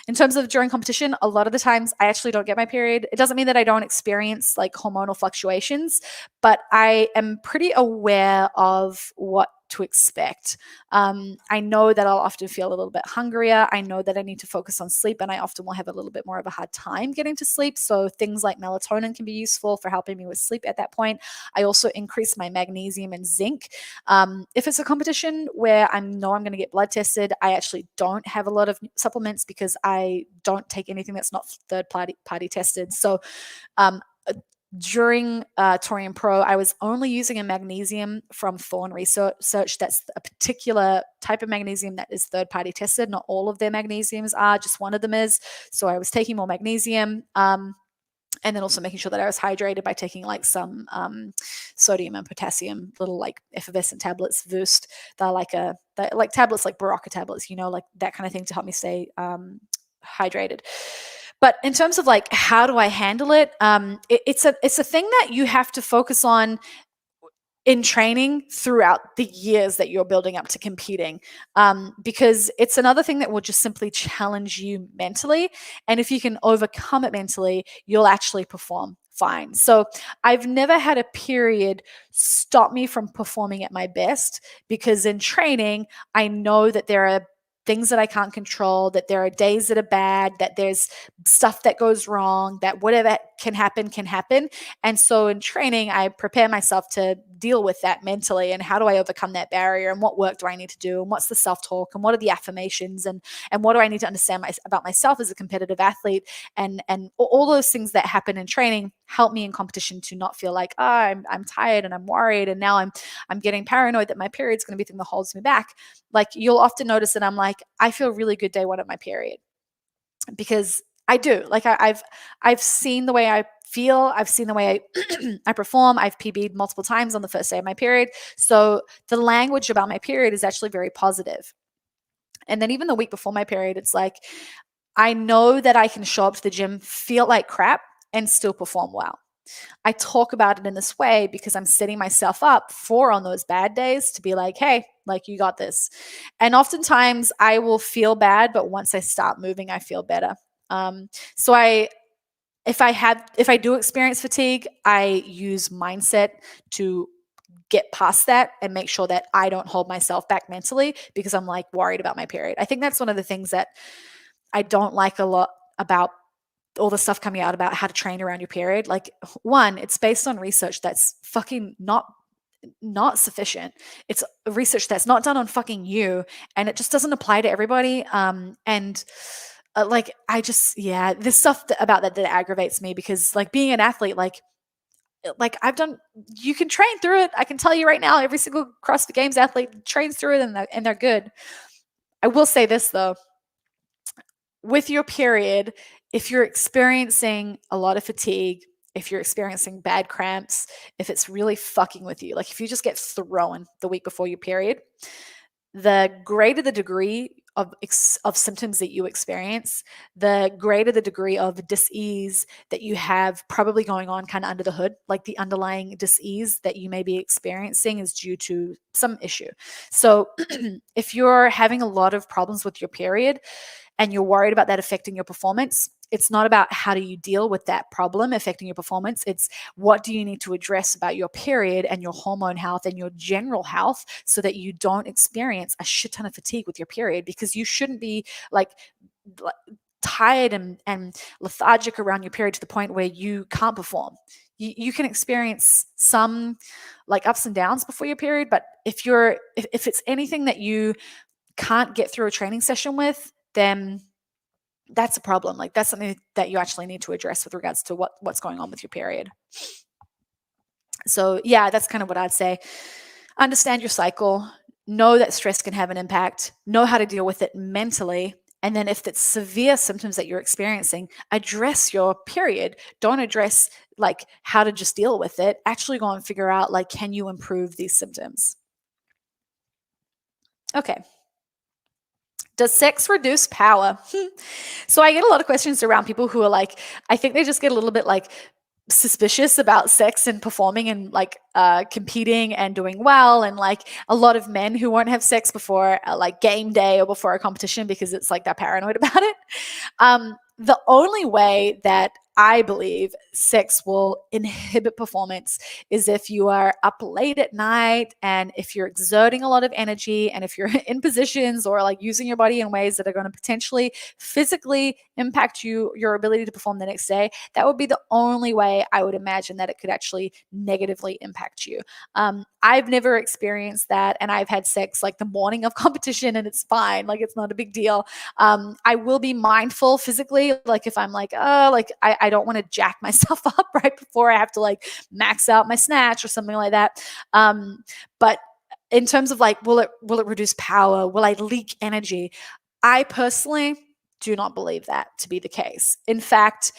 in terms of during competition, a lot of the times I actually don't get my period. It doesn't mean that I don't experience like hormonal fluctuations, but I am pretty aware of what to expect. I know that I'll often feel a little bit hungrier. I know that I need to focus on sleep, and I often will have a little bit more of a hard time getting to sleep. So things like melatonin can be useful for helping me with sleep at that point. I also increase my magnesium and zinc. If it's a competition where I know I'm going to get blood tested, I actually don't have a lot of supplements because I don't take anything that's not third party tested. So during Torian Pro, I was only using a magnesium from Thorne Research. That's a particular type of magnesium that is third party tested. Not all of their magnesiums are, just one of them is. So I was taking more magnesium. And then also making sure that I was hydrated by taking like some sodium and potassium, little like effervescent tablets, Voost. They're like tablets like Barocca tablets, like that kind of thing to help me stay hydrated. But in terms of like how do I handle it, it's a thing that you have to focus on in training throughout the years that you're building up to competing, because it's another thing that will just simply challenge you mentally. And if you can overcome it mentally, you'll actually perform fine. So I've never had a period stop me from performing at my best, because in training, I know that there are things that I can't control, that there are days that are bad, that there's stuff that goes wrong, that whatever can happen can happen. And so in training, I prepare myself to deal with that mentally, and how do I overcome that barrier, and what work do I need to do, and what's the self-talk, and what are the affirmations, and what do I need to understand about myself as a competitive athlete, and all those things that happen in training help me in competition to not feel like, I'm tired and I'm worried and now I'm getting paranoid that my period's going to be the thing that holds me back. Like you'll often notice that I'm like, I feel really good day one of my period, because I do. Like I've seen the way I feel. I've seen the way I perform. I've PB'd multiple times on the first day of my period. So the language about my period is actually very positive. And then even the week before my period, it's like, I know that I can show up to the gym, feel like crap, and still perform well. I talk about it in this way because I'm setting myself up for on those bad days to be like, hey, like you got this. And oftentimes I will feel bad, but once I start moving, I feel better. So if I do experience fatigue, I use mindset to get past that and make sure that I don't hold myself back mentally because I'm like worried about my period. I think that's one of the things that I don't like a lot about all the stuff coming out about how to train around your period. Like, one, it's based on research that's fucking not sufficient. It's research that's not done on fucking you, and it just doesn't apply to everybody. Like I just, yeah, this stuff about that aggravates me, because like being an athlete, like you can train through it. I can tell you right now, every single CrossFit Games athlete trains through it, and they're good. I will say this though, with your period, if you're experiencing a lot of fatigue, if you're experiencing bad cramps, if it's really fucking with you, like if you just get thrown the week before your period, the greater the degree of symptoms that you experience, the greater the degree of dis-ease that you have probably going on kind of under the hood. Like the underlying dis-ease that you may be experiencing is due to some issue. So if you're having a lot of problems with your period and you're worried about that affecting your performance, it's not about how do you deal with that problem affecting your performance. It's what do you need to address about your period and your hormone health and your general health so that you don't experience a shit ton of fatigue with your period, because you shouldn't be like tired and lethargic around your period to the point where you can't perform. You can experience some like ups and downs before your period, but if it's anything that you can't get through a training session with, then that's a problem. Like that's something that you actually need to address with regards to what's going on with your period. So yeah, that's kind of what I'd say. Understand your cycle, know that stress can have an impact, know how to deal with it mentally. And then if it's severe symptoms that you're experiencing, address your period. Don't address like how to just deal with it. Actually go and figure out like, can you improve these symptoms? Okay. Does sex reduce power? So I get a lot of questions around people who are like, I think they just get a little bit like suspicious about sex and performing and like competing and doing well, and like a lot of men who won't have sex before like game day or before a competition because it's like they're paranoid about it. The only way that I believe sex will inhibit performance is if you are up late at night and if you're exerting a lot of energy and if you're in positions or like using your body in ways that are going to potentially physically impact your ability to perform the next day. That would be the only way I would imagine that it could actually negatively impact you. I've never experienced that, and I've had sex like the morning of competition and it's fine. Like it's not a big deal. I will be mindful physically, like if I'm like, oh, like I don't want to jack myself up right before I have to like max out my snatch or something like that. But in terms of like, will it reduce power? Will I leak energy? I personally do not believe that to be the case. In fact,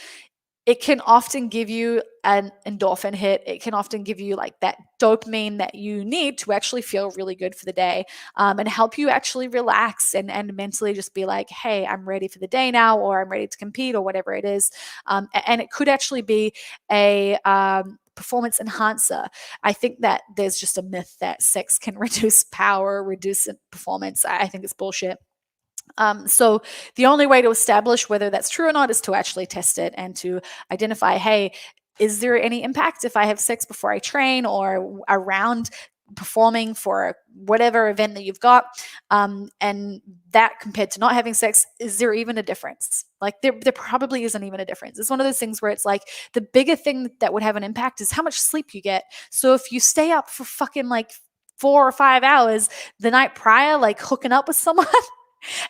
it can often give you an endorphin hit. It can often give you like that dopamine that you need to actually feel really good for the day, and help you actually relax and mentally just be like, hey, I'm ready for the day now, or I'm ready to compete, or whatever it is. And it could actually be a performance enhancer. I think that there's just a myth that sex can reduce power, reduce performance. I think it's bullshit. So the only way to establish whether that's true or not is to actually test it and to identify, hey, is there any impact if I have sex before I train or around performing for whatever event that you've got? And that compared to not having sex, is there even a difference? Like there probably isn't even a difference. It's one of those things where it's like the bigger thing that would have an impact is how much sleep you get. So if you stay up for fucking like 4 or 5 hours the night prior, like hooking up with someone,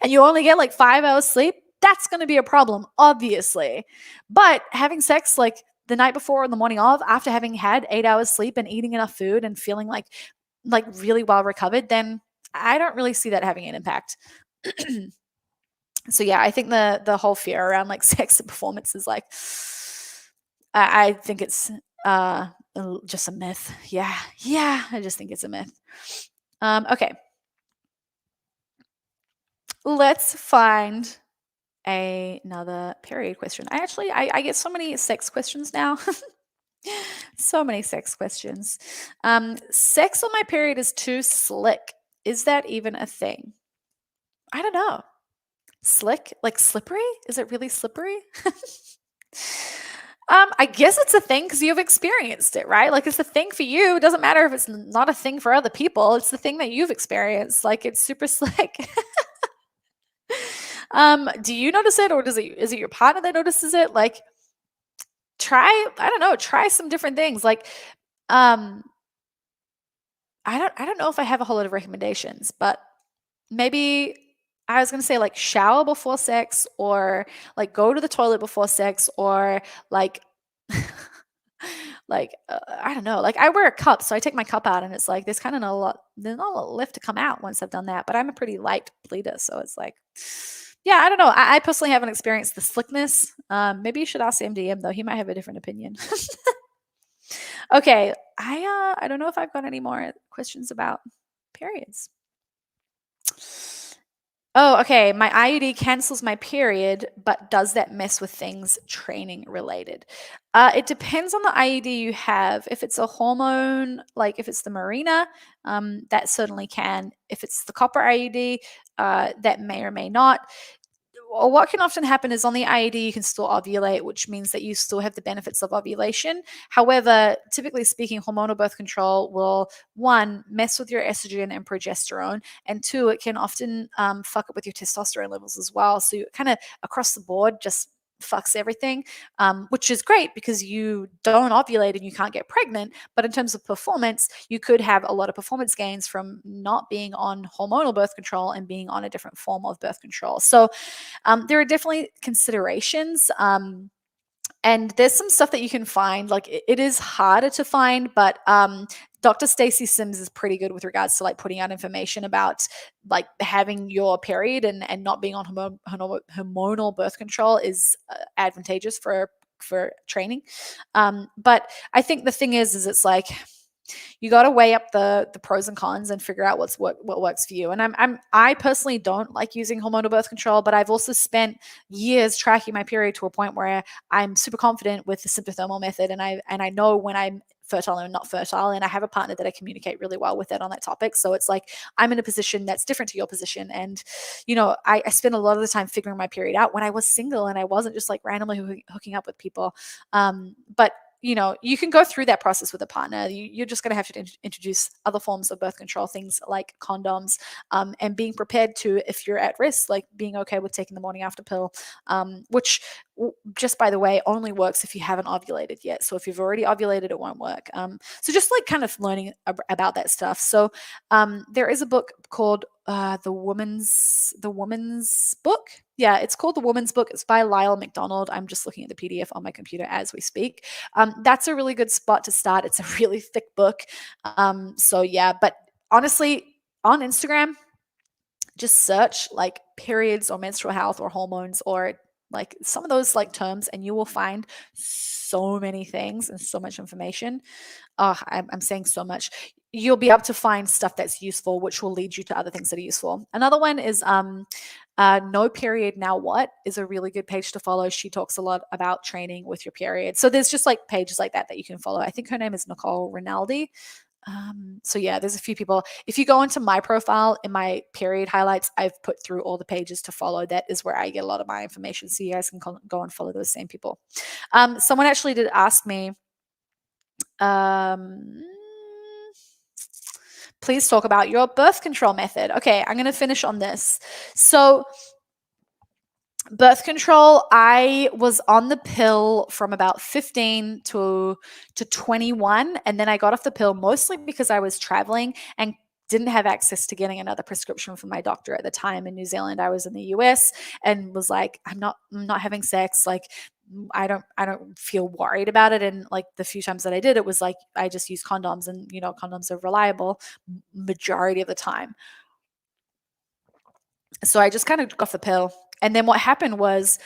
and you only get like 5 hours sleep, that's going to be a problem, obviously. But having sex like the night before or the morning of, after having had 8 hours sleep and eating enough food and feeling like really well recovered, then I don't really see that having an impact. So yeah, I think the whole fear around like sex and performance is like, I think it's just a myth. Yeah, I just think it's a myth. Okay. Let's find another period question. I get so many sex questions now. So many sex questions. Sex on my period is too slick. Is that even a thing? I don't know. Slick? Like slippery? Is it really slippery? I guess it's a thing because you've experienced it, right? Like it's a thing for you. It doesn't matter if it's not a thing for other people. It's the thing that you've experienced. Like it's super slick. Do you notice it, or is it your partner that notices it? Like try some different things. Like I don't know if I have a whole lot of recommendations, but maybe I was going to say like shower before sex, or like go to the toilet before sex, or like like I don't know, like I wear a cup, so I take my cup out and it's like there's not a lot left to come out once I've done that, but I'm a pretty light bleeder, so it's like, yeah, I don't know. I personally haven't experienced the slickness. Maybe you should ask MDM though. He might have a different opinion. Okay, I don't know if I've got any more questions about periods. Oh, okay. My IUD cancels my period, but does that mess with things training related? It depends on the IUD you have. If it's a hormone, like if it's the Mirena, that certainly can. If it's the copper IUD, that may or may not. What can often happen is on the IUD, you can still ovulate, which means that you still have the benefits of ovulation. However, typically speaking, hormonal birth control will, one, mess with your estrogen and progesterone, and two, it can often fuck up with your testosterone levels as well. So you kind of across the board just fucks everything, which is great because you don't ovulate and you can't get pregnant. But in terms of performance, you could have a lot of performance gains from not being on hormonal birth control and being on a different form of birth control. So there are definitely considerations. And there's some stuff that you can find. Like it is harder to find, but Dr. Stacey Sims is pretty good with regards to like putting out information about like having your period and not being on hormonal birth control is advantageous for training. But I think the thing is it's like you got to weigh up the pros and cons and figure out what works for you. And I personally don't like using hormonal birth control, but I've also spent years tracking my period to a point where I'm super confident with the symptothermal method, and I know when I'm fertile and not fertile. And I have a partner that I communicate really well with it on that topic. So it's like I'm in a position that's different to your position. And, I spent a lot of the time figuring my period out when I was single and I wasn't just like randomly hooking up with people. But you can go through that process with a partner. You're just going to have to introduce other forms of birth control, things like condoms, and being prepared to, if you're at risk, like being okay with taking the morning after pill, which just by the way, only works if you haven't ovulated yet. So if you've already ovulated, it won't work. So just like kind of learning about that stuff. So there is a book called the Woman's Book. Yeah, it's called The Woman's Book. It's by Lyle McDonald. I'm just looking at the PDF on my computer as we speak. That's a really good spot to start. It's a really thick book. So yeah, but honestly, on Instagram, just search like periods or menstrual health or hormones or like some of those like terms, and you will find so many things and so much information. I'm saying so much. You'll be able to find stuff that's useful, which will lead you to other things that are useful. Another one is No Period Now What is a really good page to follow. She talks a lot about training with your period. So there's just like pages like that you can follow. I think her name is Nicole Rinaldi. So yeah, there's a few people. If you go into my profile in my period highlights, I've put through all the pages to follow. That is where I get a lot of my information. So you guys can go and follow those same people. Someone actually did ask me, please talk about your birth control method. Okay, I'm going to finish on this. So birth control, I was on the pill from about 15 to 21, and then I got off the pill mostly because I was traveling and didn't have access to getting another prescription from my doctor at the time in New Zealand. I was in the US and was like, I'm not having sex. Like, I don't feel worried about it. And like the few times that I did, it was like I just use condoms, and condoms are reliable majority of the time. So I just kind of got off the pill. And then what happened was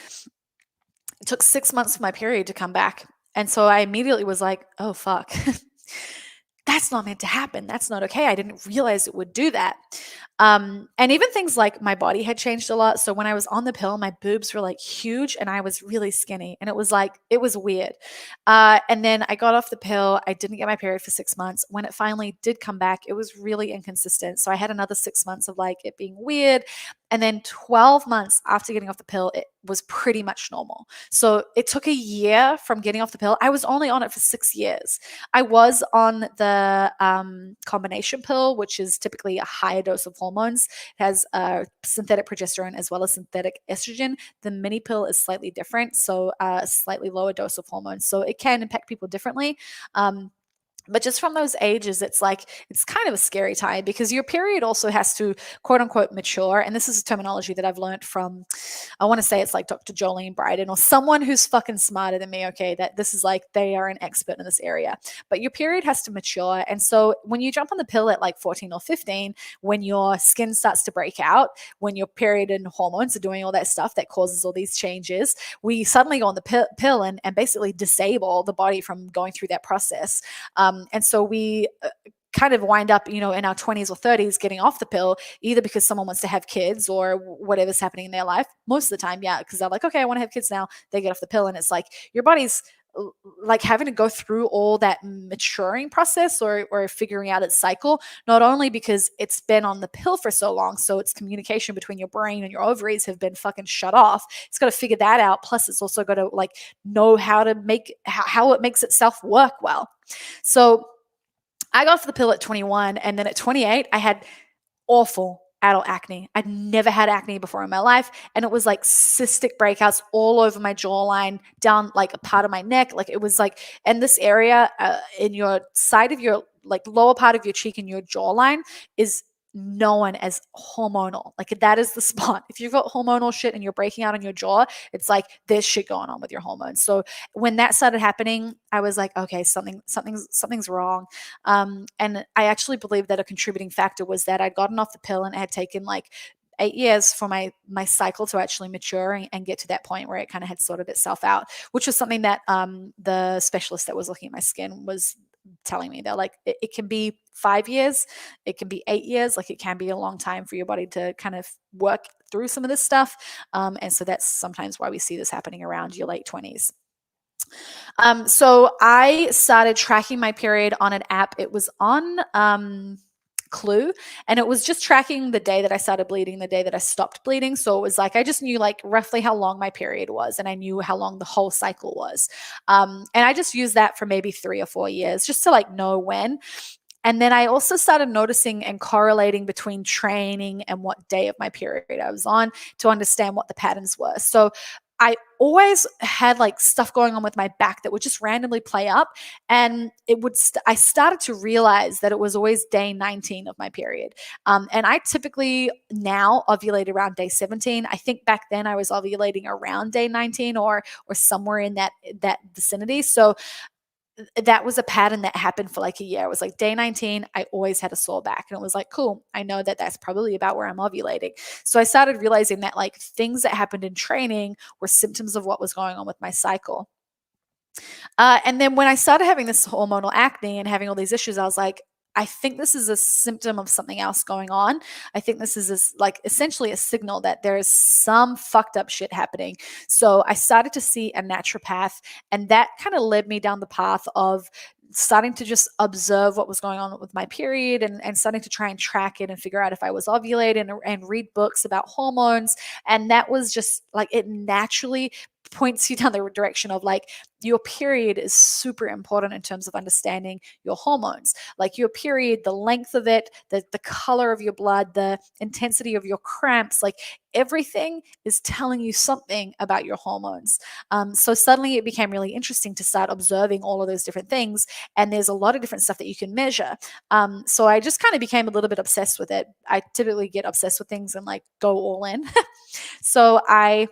it took 6 months for my period to come back. And so I immediately was like, oh, fuck. That's not meant to happen. That's not okay. I didn't realize it would do that. And even things like my body had changed a lot. So when I was on the pill, my boobs were like huge and I was really skinny. And it was weird. And then I got off the pill. I didn't get my period for 6 months. When it finally did come back, it was really inconsistent. So I had another 6 months of like it being weird. And then 12 months after getting off the pill, it was pretty much normal. So it took a year from getting off the pill. I was only on it for 6 years. I was on the combination pill, which is typically a higher dose of hormones. It has synthetic progesterone as well as synthetic estrogen. The mini pill is slightly different, so a slightly lower dose of hormones. So it can impact people differently. But just from those ages, it's kind of a scary time because your period also has to quote unquote mature. And this is a terminology that I've learned from, I want to say it's like Dr. Jolene Bryden or someone who's fucking smarter than me. Okay. That this is like, they are an expert in this area, but your period has to mature. And so when you jump on the pill at like 14 or 15, when your skin starts to break out, when your period and hormones are doing all that stuff that causes all these changes, we suddenly go on the pill and basically disable the body from going through that process. And so we kind of wind up, in our 20s or 30s getting off the pill, either because someone wants to have kids or whatever's happening in their life. Most of the time, yeah, because they're like, okay, I want to have kids now. They get off the pill, and it's like your body's like having to go through all that maturing process or figuring out its cycle, not only because it's been on the pill for so long, so its communication between your brain and your ovaries have been fucking shut off. It's got to figure that out. Plus it's also got to like know how to make how it makes itself work well. So I got off the pill at 21, and then at 28 I had awful adult acne. I'd never had acne before in my life. And it was like cystic breakouts all over my jawline, down like a part of my neck. Like it was like, and this area in your side of your like lower part of your cheek and your jawline is known as hormonal. Like that is the spot. If you've got hormonal shit and you're breaking out on your jaw, it's like there's shit going on with your hormones. So when that started happening, I was like, okay, something's wrong. And I actually believe that a contributing factor was that I'd gotten off the pill and it had taken like 8 years for my cycle to actually mature and get to that point where it kind of had sorted itself out, which was something that the specialist that was looking at my skin was telling me. They're like, it can be 5 years, it can be 8 years, like it can be a long time for your body to kind of work through some of this stuff. And so that's sometimes why we see this happening around your late 20s. So I started tracking my period on an app. It was on Clue, and it was just tracking the day that I started bleeding, the day that I stopped bleeding. So it was like I just knew like roughly how long my period was, and I knew how long the whole cycle was. And I just used that for maybe 3 or 4 years just to like know when. And then I also started noticing and correlating between training and what day of my period I was on to understand what the patterns were. So I always had like stuff going on with my back that would just randomly play up. And I started to realize that it was always day 19 of my period. And I typically now ovulate around day 17. I think back then I was ovulating around day 19 or somewhere in that vicinity. So that was a pattern that happened for like a year. It was like day 19, I always had a sore back. And it was like, cool, I know that that's probably about where I'm ovulating. So I started realizing that like things that happened in training were symptoms of what was going on with my cycle. And then when I started having this hormonal acne and having all these issues, I was like, I think this is a symptom of something else going on. I think this is like essentially a signal that there is some fucked up shit happening. So I started to see a naturopath, and that kind of led me down the path of starting to just observe what was going on with my period and starting to try and track it and figure out if I was ovulating and read books about hormones. And that was just like it naturally points you down the direction of like your period is super important in terms of understanding your hormones. Like your period, the length of it, the color of your blood, the intensity of your cramps, like everything is telling you something about your hormones. So suddenly it became really interesting to start observing all of those different things. And there's a lot of different stuff that you can measure. So I just kind of became a little bit obsessed with it. I typically get obsessed with things and like go all in. So I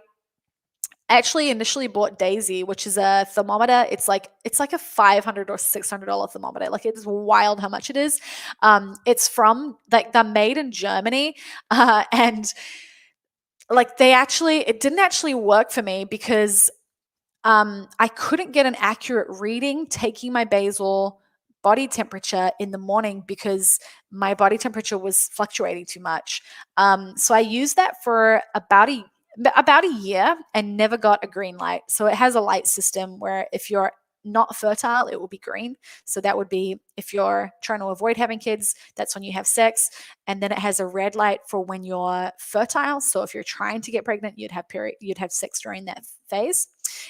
actually initially bought Daisy, which is a thermometer. It's like a $500 or $600 thermometer. Like it's wild how much it is. It's from like they're made in Germany, and like it didn't actually work for me because I couldn't get an accurate reading taking my basal body temperature in the morning because my body temperature was fluctuating too much. So I used that for about a year and never got a green light. So it has a light system where if you're not fertile, it will be green. So that would be if you're trying to avoid having kids, that's when you have sex. And then it has a red light for when you're fertile. So if you're trying to get pregnant, you'd have sex during that phase.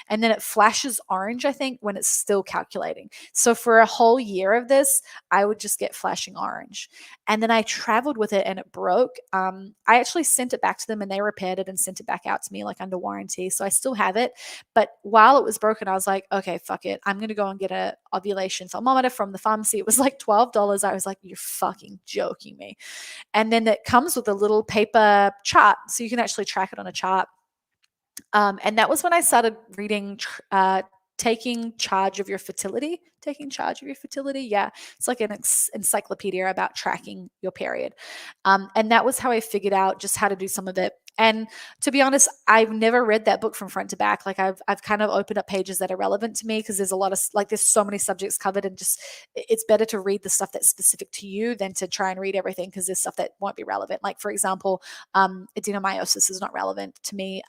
And then it flashes orange, I think, when it's still calculating. So for a whole year of this, I would just get flashing orange. And then I traveled with it and it broke. I actually sent it back to them and they repaired it and sent it back out to me like under warranty. So I still have it. But while it was broken, I was like, okay, fuck it. I'm going to go and get a ovulation thermometer from the pharmacy. It was like $12. I was like, you're fucking joking me. And then it comes with a little paper chart. So you can actually track it on a chart. And that was when I started reading Taking Charge of Your Fertility. Taking Charge of Your Fertility. Yeah. It's like an encyclopedia about tracking your period. And that was how I figured out just how to do some of it. And to be honest, I've never read that book from front to back. Like I've kind of opened up pages that are relevant to me because there's a lot of like there's so many subjects covered, and just it's better to read the stuff that's specific to you than to try and read everything because there's stuff that won't be relevant. Like for example, adenomyosis is not relevant to me.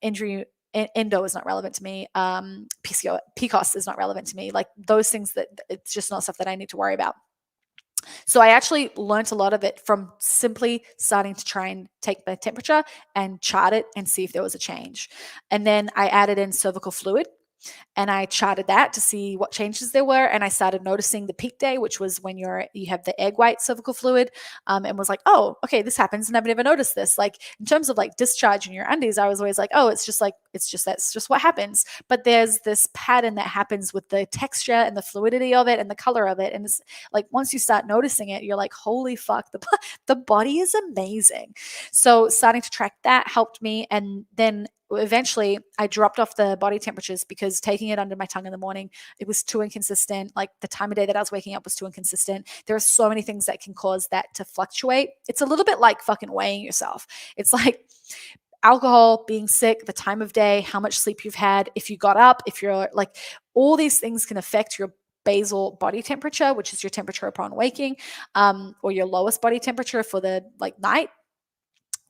Injury endo is not relevant to me. PCOS is not relevant to me. Like those things that it's just not stuff that I need to worry about. So I actually learned a lot of it from simply starting to try and take my temperature and chart it and see if there was a change. And then I added in cervical fluid and I charted that to see what changes there were. And I started noticing the peak day, which was when you have the egg white cervical fluid, and was like, oh, okay, this happens, and I've never noticed this. Like in terms of like discharge in your undies, I was always like, oh, that's just what happens. But there's this pattern that happens with the texture and the fluidity of it and the color of it, and it's like once you start noticing it, you're like, holy fuck, the body is amazing. So starting to track that helped me, and then eventually I dropped off the body temperatures because taking it under my tongue in the morning, it was too inconsistent. Like the time of day that I was waking up was too inconsistent. There are so many things that can cause that to fluctuate. It's a little bit like fucking weighing yourself. It's like alcohol, being sick, the time of day, how much sleep you've had, if you got up, if you're like, all these things can affect your basal body temperature, which is your temperature upon waking, or your lowest body temperature for the like night.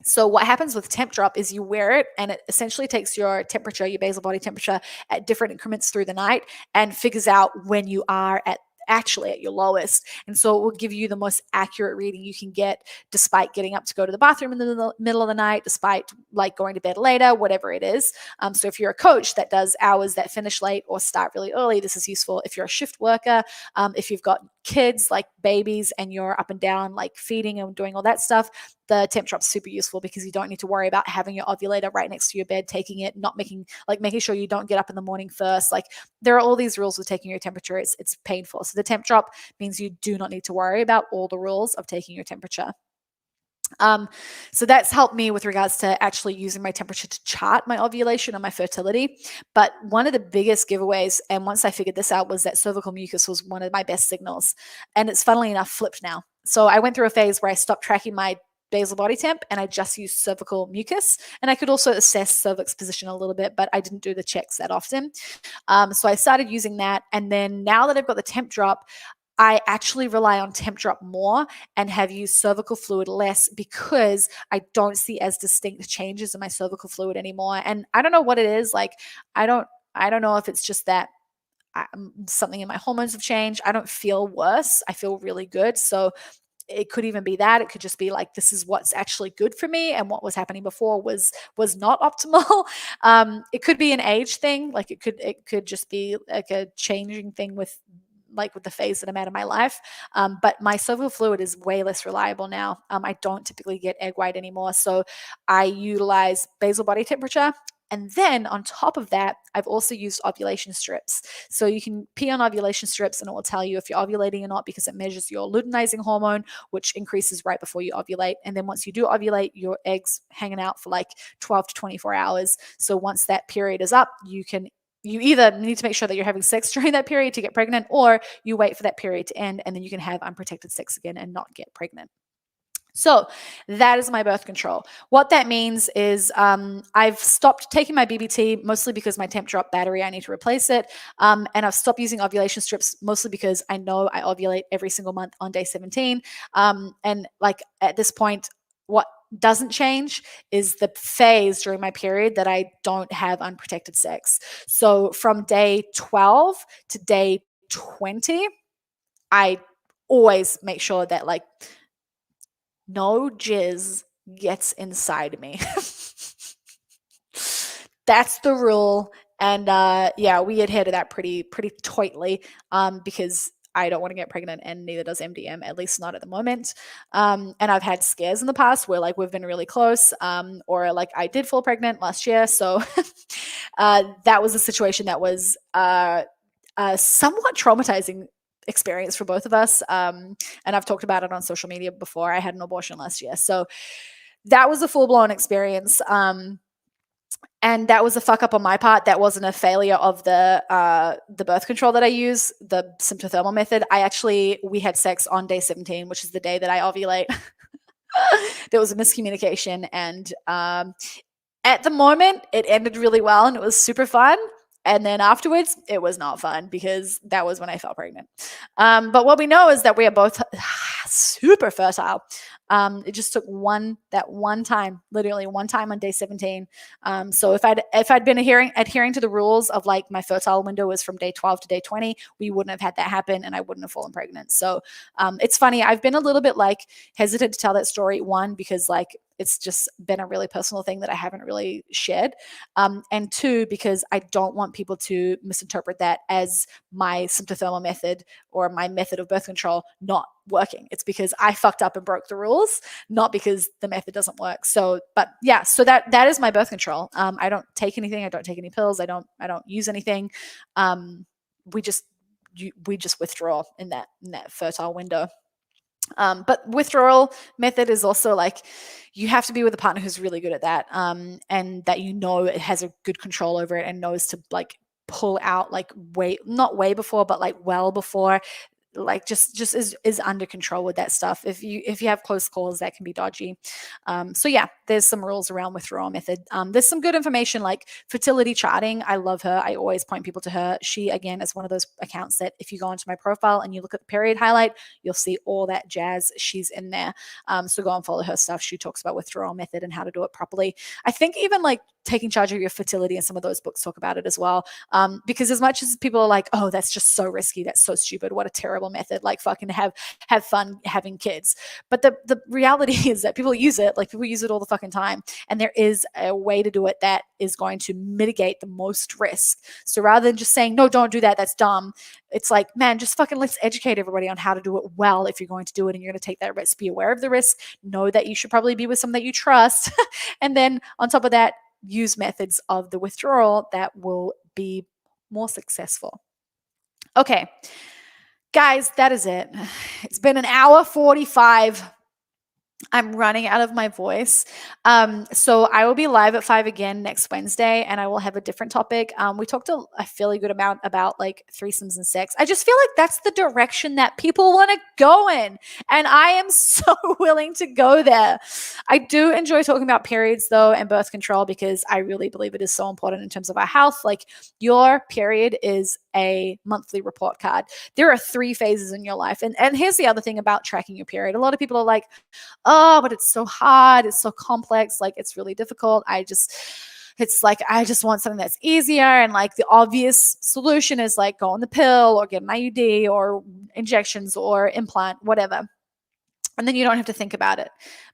So what happens with temp drop is you wear it and it essentially takes your temperature, your basal body temperature at different increments through the night and figures out when you are actually at your lowest. And so it will give you the most accurate reading you can get despite getting up to go to the bathroom in the middle of the night, despite like going to bed later, whatever it is. So if you're a coach that does hours that finish late or start really early, this is useful. If you're a shift worker, if you've got kids like babies and you're up and down like feeding and doing all that stuff, the temp drop's super useful because you don't need to worry about having your ovulator right next to your bed, taking it, not making sure you don't get up in the morning first. Like there are all these rules with taking your temperature. It's painful. So the temp drop means you do not need to worry about all the rules of taking your temperature. So that's helped me with regards to actually using my temperature to chart my ovulation and my fertility. But one of the biggest giveaways, and once I figured this out, was that cervical mucus was one of my best signals. And it's funnily enough flipped now. So I went through a phase where I stopped tracking my basal body temp and I just used cervical mucus. And I could also assess cervix position a little bit, but I didn't do the checks that often. So I started using that. And then now that I've got the temp drop, I actually rely on temp drop more and have used cervical fluid less because I don't see as distinct changes in my cervical fluid anymore. And I don't know what it is. Like, I don't know if it's just that something in my hormones have changed. I don't feel worse. I feel really good. So it could even be that. It could just be like, this is what's actually good for me, and what was happening before was not optimal. It could be an age thing. Like it could just be like a changing thing with the phase that I'm at in my life. But my cervical fluid is way less reliable now. I don't typically get egg white anymore. So I utilize basal body temperature. And then on top of that, I've also used ovulation strips. So you can pee on ovulation strips and it will tell you if you're ovulating or not because it measures your luteinizing hormone, which increases right before you ovulate. And then once you do ovulate, your eggs hanging out for like 12 to 24 hours. So once that period is up, you either need to make sure that you're having sex during that period to get pregnant, or you wait for that period to end and then you can have unprotected sex again and not get pregnant. So that is my birth control. What that means is I've stopped taking my BBT mostly because my temp drop battery, I need to replace it. And I've stopped using ovulation strips mostly because I know I ovulate every single month on day 17. And like at this point, what doesn't change is the phase during my period that I don't have unprotected sex. So from day 12 to day 20, I always make sure that like no jizz gets inside me. That's the rule. And yeah, we adhere to that pretty tightly because I don't want to get pregnant and neither does MDM, at least not at the moment. And I've had scares in the past where like we've been really close or like I did fall pregnant last year. So that was a situation that was somewhat traumatizing experience for both of us. And I've talked about it on social media before. I had an abortion last year. So that was a full-blown experience. And that was a fuck up on my part. That wasn't a failure of the birth control that I use, the symptothermal method. We had sex on day 17, which is the day that I ovulate. There was a miscommunication. And at the moment, it ended really well and it was super fun. And then afterwards, it was not fun because that was when I fell pregnant. But what we know is that we are both super fertile. It just took one time, literally one time on day 17. So if I'd been adhering to the rules of like my fertile window was from day 12 to day 20, we wouldn't have had that happen and I wouldn't have fallen pregnant. So it's funny. I've been a little bit like hesitant to tell that story. One, because like it's just been a really personal thing that I haven't really shared. And two, because I don't want people to misinterpret that as my symptothermal method or my method of birth control not working. It's because I fucked up and broke the rules, not because the method doesn't work. So, but yeah, so that is my birth control. I don't take anything. I don't take any pills. I don't use anything. We just withdraw in that fertile window. But withdrawal method is also like you have to be with a partner who's really good at that, and that it has a good control over it and knows to like pull out like not way before, but like well before like just is under control with that stuff. If you have close calls, that can be dodgy. So yeah, there's some rules around withdrawal method. There's some good information like fertility charting. I love her. I always point people to her. She again is one of those accounts that if you go into my profile and you look at the period highlight, you'll see all that jazz. She's in there. So go and follow her stuff. She talks about withdrawal method and how to do it properly. I think even like taking charge of your fertility and some of those books talk about it as well. Because as much as people are like, oh, that's just so risky, that's so stupid, what a terrible method, like fucking have fun having kids. But the reality is that people use it, like people use it all the fucking time. And there is a way to do it that is going to mitigate the most risk. So rather than just saying, no, don't do that, that's dumb, it's like, man, just fucking let's educate everybody on how to do it well if you're going to do it and you're going to take that risk. Be aware of the risk, know that you should probably be with someone that you trust. And then on top of that, use methods of the withdrawal that will be more successful. Okay, guys, that is it. It's been an hour 45. I'm running out of my voice. So I will be live at 5 again next Wednesday, and I will have a different topic. We talked a fairly good amount about like threesomes and sex. I just feel like that's the direction that people want to go in, and I am so willing to go there. I do enjoy talking about periods though and birth control because I really believe it is so important in terms of our health. Like your period is a monthly report card. There are 3 phases in your life. And here's the other thing about tracking your period. A lot of people are like, oh, but it's so hard, it's so complex, like it's really difficult. It's like I just want something that's easier, and like the obvious solution is like go on the pill or get an IUD or injections or implant, whatever. And then you don't have to think about it.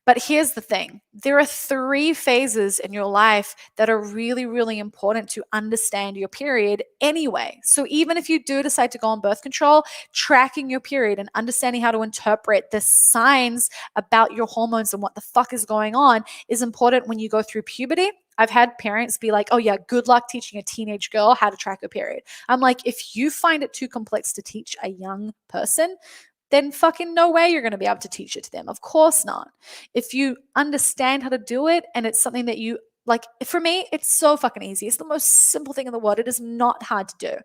But here's the thing. There are 3 phases in your life that are really, really important to understand your period anyway. So even if you do decide to go on birth control, tracking your period and understanding how to interpret the signs about your hormones and what the fuck is going on is important when you go through puberty. I've had parents be like, oh yeah, good luck teaching a teenage girl how to track her period. I'm like, if you find it too complex to teach a young person, then fucking no way you're going to be able to teach it to them. Of course not. If you understand how to do it and it's something that you like, for me, it's so fucking easy. It's the most simple thing in the world. It is not hard to do.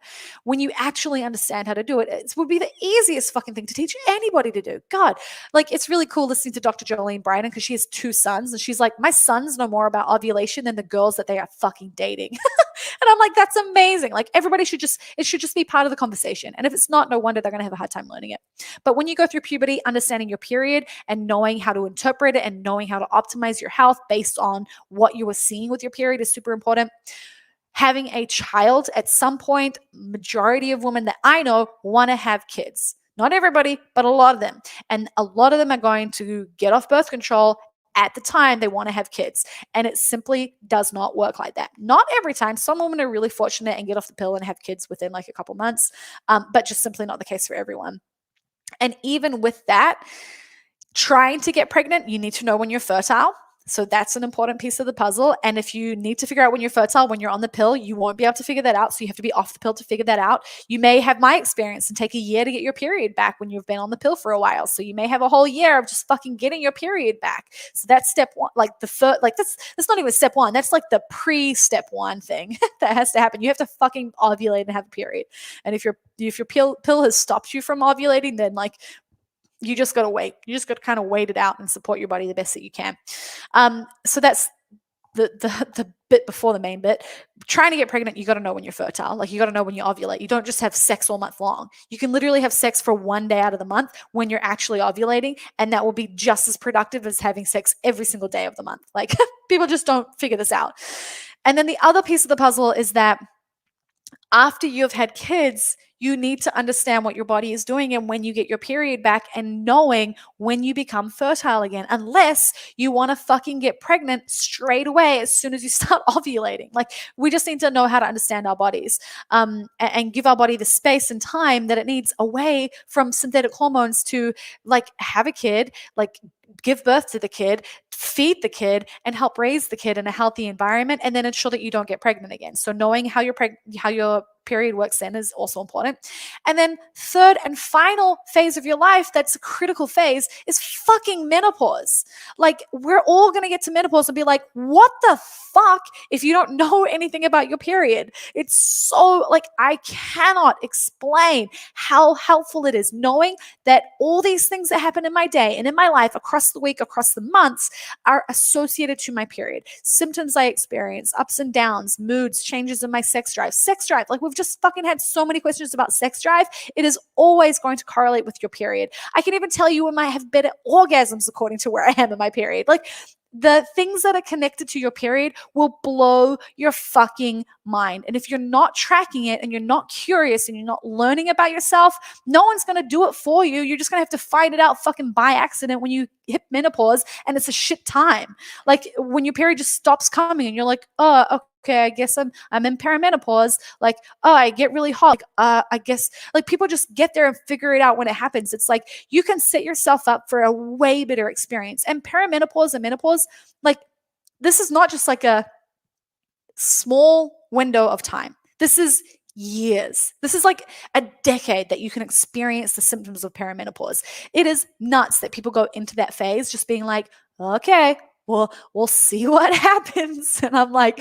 When you actually understand how to do it, it would be the easiest fucking thing to teach anybody to do. God, like it's really cool listening to Dr. Jolene Bryden because she has 2 sons and she's like, my sons know more about ovulation than the girls that they are fucking dating. And I'm like, that's amazing. Like everybody it should just be part of the conversation. And if it's not, no wonder they're going to have a hard time learning it. But when you go through puberty, understanding your period and knowing how to interpret it and knowing how to optimize your health based on what you are seeing with your period is super important. Having a child at some point, majority of women that I know want to have kids. Not everybody, but a lot of them. And a lot of them are going to get off birth control at the time they want to have kids. And it simply does not work like that. Not every time. Some women are really fortunate and get off the pill and have kids within like a couple months, but just simply not the case for everyone. And even with that, trying to get pregnant, you need to know when you're fertile. So that's an important piece of the puzzle. And if you need to figure out when you're fertile, when you're on the pill, you won't be able to figure that out. So you have to be off the pill to figure that out. You may have my experience and take a year to get your period back when you've been on the pill for a while. So you may have a whole year of just fucking getting your period back. So that's step 1. Like that's not even step 1. That's like the pre-step 1 thing that has to happen. You have to fucking ovulate and have a period. And if your pill has stopped you from ovulating, then like you just got to wait. You just got to kind of wait it out and support your body the best that you can. So that's the bit before the main bit. Trying to get pregnant, you got to know when you're fertile. Like you got to know when you ovulate. You don't just have sex all month long. You can literally have sex for 1 day out of the month when you're actually ovulating, and that will be just as productive as having sex every single day of the month. Like people just don't figure this out. And then the other piece of the puzzle is that after you've had kids, you need to understand what your body is doing and when you get your period back and knowing when you become fertile again, unless you want to fucking get pregnant straight away as soon as you start ovulating. Like we just need to know how to understand our bodies and give our body the space and time that it needs away from synthetic hormones to like have a kid, like give birth to the kid, feed the kid, and help raise the kid in a healthy environment, and then ensure that you don't get pregnant again. So knowing how your period works in is also important. And then third and final phase of your life, that's a critical phase, is fucking menopause. Like, we're all going to get to menopause and be like, what the fuck if you don't know anything about your period? It's so, like, I cannot explain how helpful it is knowing that all these things that happen in my day and in my life across the week, across the months, are associated to my period. Symptoms I experience, ups and downs, moods, changes in my sex drive. Sex drive, like, we've just fucking had so many questions about sex drive. It is always going to correlate with your period. I can even tell you when I have better orgasms according to where I am in my period. Like, the things that are connected to your period will blow your fucking mind. And if you're not tracking it and you're not curious and you're not learning about yourself, no one's going to do it for you. You're just going to have to fight it out fucking by accident when you hit menopause, and it's a shit time. Like, when your period just stops coming and you're like, oh, okay, I guess I'm in perimenopause. Like, oh, I get really hot. Like, I guess, like, people just get there and figure it out when it happens. It's like, you can set yourself up for a way better experience. And perimenopause and menopause, like, this is not just like a small window of time. This is years. This is like a decade that you can experience the symptoms of perimenopause. It is nuts that people go into that phase just being like, okay, well, we'll see what happens. And I'm like,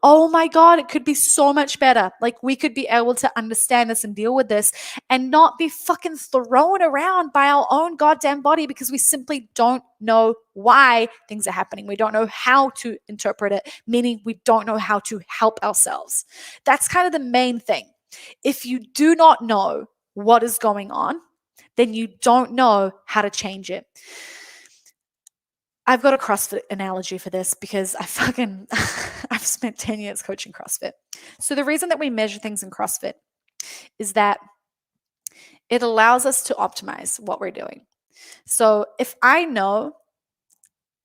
oh my God, it could be so much better. Like, we could be able to understand this and deal with this and not be fucking thrown around by our own goddamn body because we simply don't know why things are happening. We don't know how to interpret it, meaning we don't know how to help ourselves. That's kind of the main thing. If you do not know what is going on, then you don't know how to change it. I've got a CrossFit analogy for this because I've spent 10 years coaching CrossFit. So the reason that we measure things in CrossFit is that it allows us to optimize what we're doing. So if I know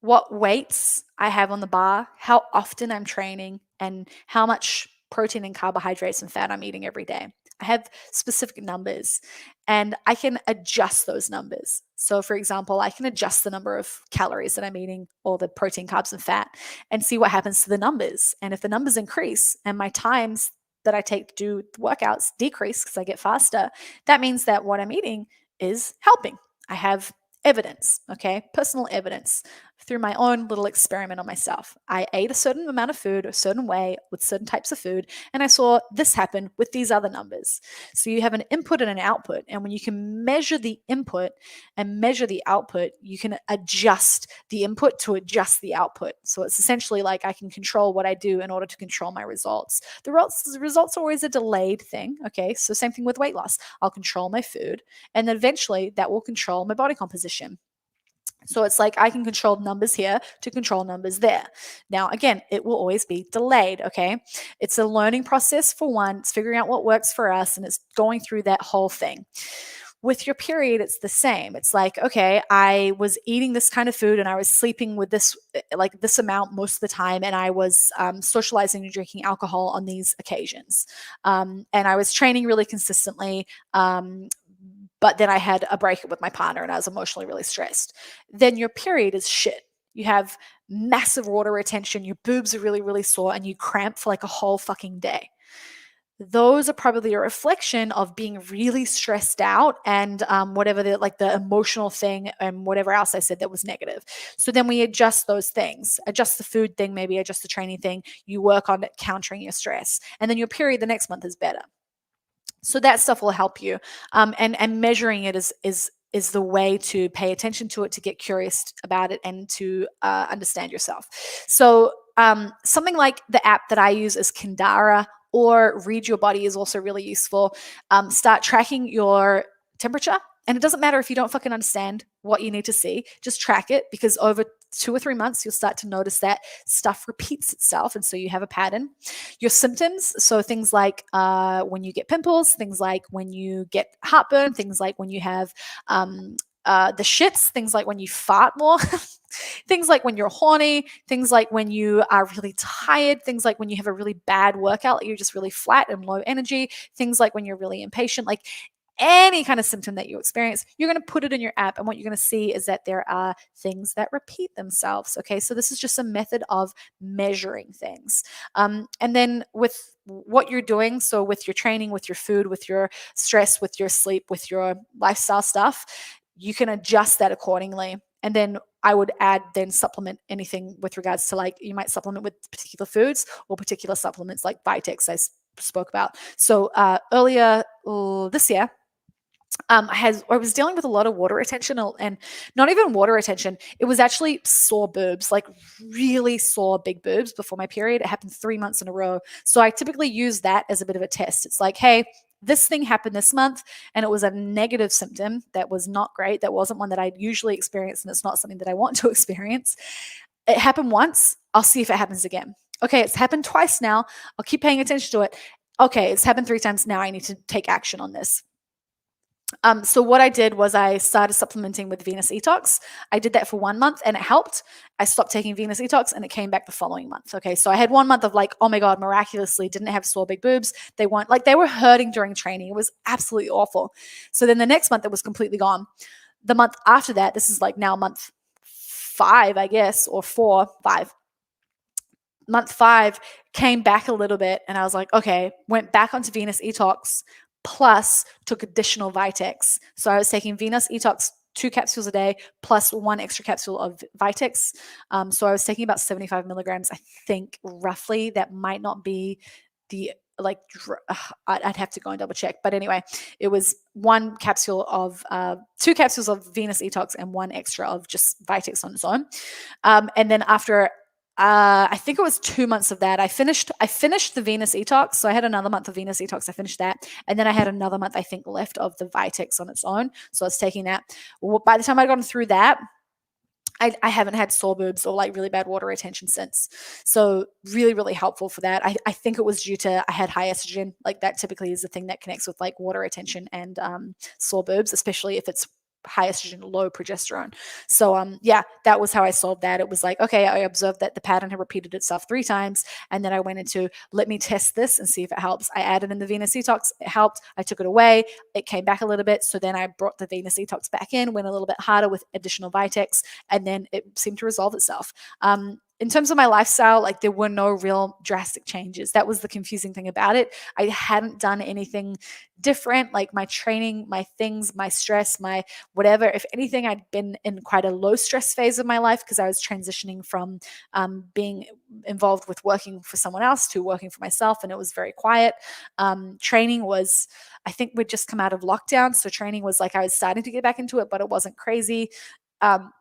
what weights I have on the bar, how often I'm training, and how much protein and carbohydrates and fat I'm eating every day, I have specific numbers and I can adjust those numbers. So, for example, I can adjust the number of calories that I'm eating or the protein, carbs, and fat and see what happens to the numbers. And if the numbers increase and my times that I take to do workouts decrease because I get faster, that means that what I'm eating is helping. I have evidence, okay? Personal evidence through my own little experiment on myself. I ate a certain amount of food, a certain way, with certain types of food, and I saw this happen with these other numbers. So you have an input and an output, and when you can measure the input and measure the output, you can adjust the input to adjust the output. So it's essentially like I can control what I do in order to control my results. The results are always a delayed thing, okay? So same thing with weight loss. I'll control my food, and then eventually that will control my body composition. So it's like I can control numbers here to control numbers there. Now, again, it will always be delayed, okay? It's a learning process for one. It's figuring out what works for us, and it's going through that whole thing. With your period, it's the same. It's like, okay, I was eating this kind of food and I was sleeping with this, like this amount most of the time, and I was socializing and drinking alcohol on these occasions. And I was training really consistently. But then I had a breakup with my partner and I was emotionally really stressed. Then your period is shit. You have massive water retention, your boobs are really, really sore, and you cramp for like a whole fucking day. Those are probably a reflection of being really stressed out and whatever the emotional thing and whatever else I said that was negative. So then we adjust those things, adjust the food thing, maybe adjust the training thing. You work on countering your stress, and then your period the next month is better. So that stuff will help you. And measuring it is the way to pay attention to it, to get curious about it, and to understand yourself. So something like the app that I use is Kindara, or Read Your Body is also really useful. Start tracking your temperature. And it doesn't matter if you don't fucking understand what you need to see, just track it, because over 2 or 3 months, you'll start to notice that stuff repeats itself. And so you have a pattern. Your symptoms, so things like when you get pimples, things like when you get heartburn, things like when you have the shits, things like when you fart more, things like when you're horny, things like when you are really tired, things like when you have a really bad workout, like you're just really flat and low energy, things like when you're really impatient. Like, any kind of symptom that you experience, you're going to put it in your app. And what you're going to see is that there are things that repeat themselves. Okay. So this is just a method of measuring things. And then with what you're doing, so with your training, with your food, with your stress, with your sleep, with your lifestyle stuff, you can adjust that accordingly. And then I would add, then supplement anything with regards to, like, you might supplement with particular foods or particular supplements like Vitex I spoke about. So earlier this year, I was dealing with a lot of water retention, and not even water retention. It was actually sore boobs, like really sore big boobs before my period. It happened 3 months in a row. So I typically use that as a bit of a test. It's like, hey, this thing happened this month, and it was a negative symptom that was not great. That wasn't one that I'd usually experience, and it's not something that I want to experience. It happened once. I'll see if it happens again. Okay, it's happened twice now. I'll keep paying attention to it. Okay, it's happened 3 times now. I need to take action on this. So what I did was I started supplementing with Venus Detox. I did that for 1 month and it helped. I stopped taking Venus Detox and it came back the following month. Okay. So I had 1 month of like, oh my God, miraculously didn't have sore big boobs. They weren't like, they were hurting during training. It was absolutely awful. So then the next month it was completely gone. The month after that, this is like now month 5, I guess, or 4, 5. Month 5 came back a little bit and I was like, okay, went back onto Venus Detox, plus took additional Vitex. So I was taking Venus Detox 2 capsules a day plus 1 extra capsule of Vitex. So I was taking about 75 milligrams, I think, roughly. That might not be the like I'd have to go and double check, but anyway, it was 1 capsule of 2 capsules of Venus Detox and 1 extra of just Vitex on its own. And then after I think it was 2 months of that, I finished the Venus Detox. So I had another month of Venus Detox. I finished that. And then I had another month, I think, left of the Vitex on its own. So I was taking that. By the time I'd gone through that, I haven't had sore boobs or like really bad water retention since. So really, really helpful for that. I think it was due to I had high estrogen. Like that typically is the thing that connects with like water retention and sore boobs, especially if it's high estrogen, low progesterone. So yeah, that was how I solved that. It was like, okay, I observed that the pattern had repeated itself 3 times. And then I went into, let me test this and see if it helps. I added in the Venus Detox. It helped. I took it away. It came back a little bit. So then I brought the Venus Detox back in, went a little bit harder with additional Vitex, and then it seemed to resolve itself. In terms of my lifestyle, like there were no real drastic changes. That was the confusing thing about it. I hadn't done anything different, like my training, my things, my stress, my whatever. If anything, I'd been in quite a low stress phase of my life because I was transitioning from being involved with working for someone else to working for myself, and it was very quiet. Training was, I think we'd just come out of lockdown, so training was like I was starting to get back into it, but it wasn't crazy.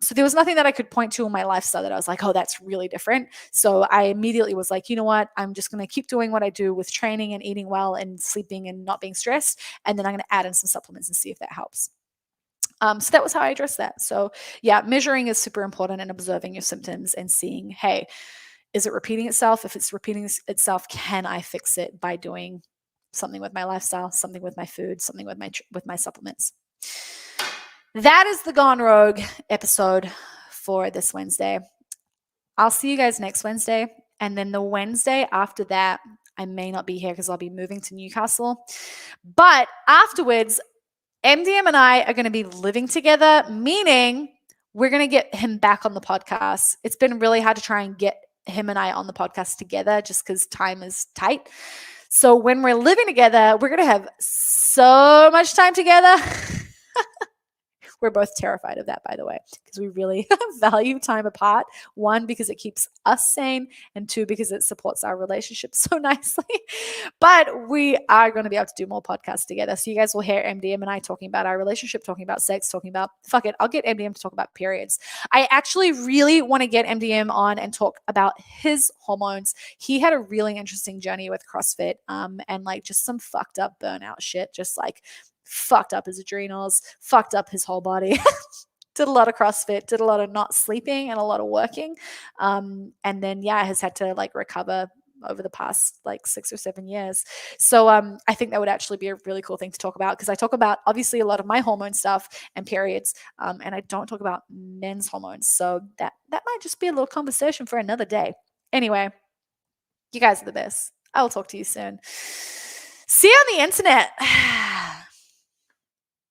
So there was nothing that I could point to in my lifestyle that I was like, oh, that's really different. So I immediately was like, you know what? I'm just going to keep doing what I do with training and eating well and sleeping and not being stressed. And then I'm going to add in some supplements and see if that helps. So that was how I addressed that. So yeah, measuring is super important and observing your symptoms and seeing, hey, is it repeating itself? If it's repeating itself, can I fix it by doing something with my lifestyle, something with my food, something with my supplements? That is the Gone Rogue episode for this Wednesday. I'll see you guys next Wednesday. And then the Wednesday after that, I may not be here because I'll be moving to Newcastle. But afterwards, MDM and I are going to be living together, meaning we're going to get him back on the podcast. It's been really hard to try and get him and I on the podcast together just because time is tight. So when we're living together, we're going to have so much time together. We're both terrified of that, by the way, because we really value time apart. 1, because it keeps us sane, and 2, because it supports our relationship so nicely. But we are going to be able to do more podcasts together. So you guys will hear MDM and I talking about our relationship, talking about sex, talking about, fuck it, I'll get MDM to talk about periods. I actually really want to get MDM on and talk about his hormones. He had a really interesting journey with CrossFit and like just some fucked up burnout shit, just like fucked up his adrenals, fucked up his whole body. Did a lot of CrossFit, did a lot of not sleeping and a lot of working. And then, yeah, has had to like recover over the past like 6 or 7 years. So I think that would actually be a really cool thing to talk about because I talk about obviously a lot of my hormone stuff and periods, and I don't talk about men's hormones. So that might just be a little conversation for another day. Anyway, you guys are the best. I will talk to you soon. See you on the internet.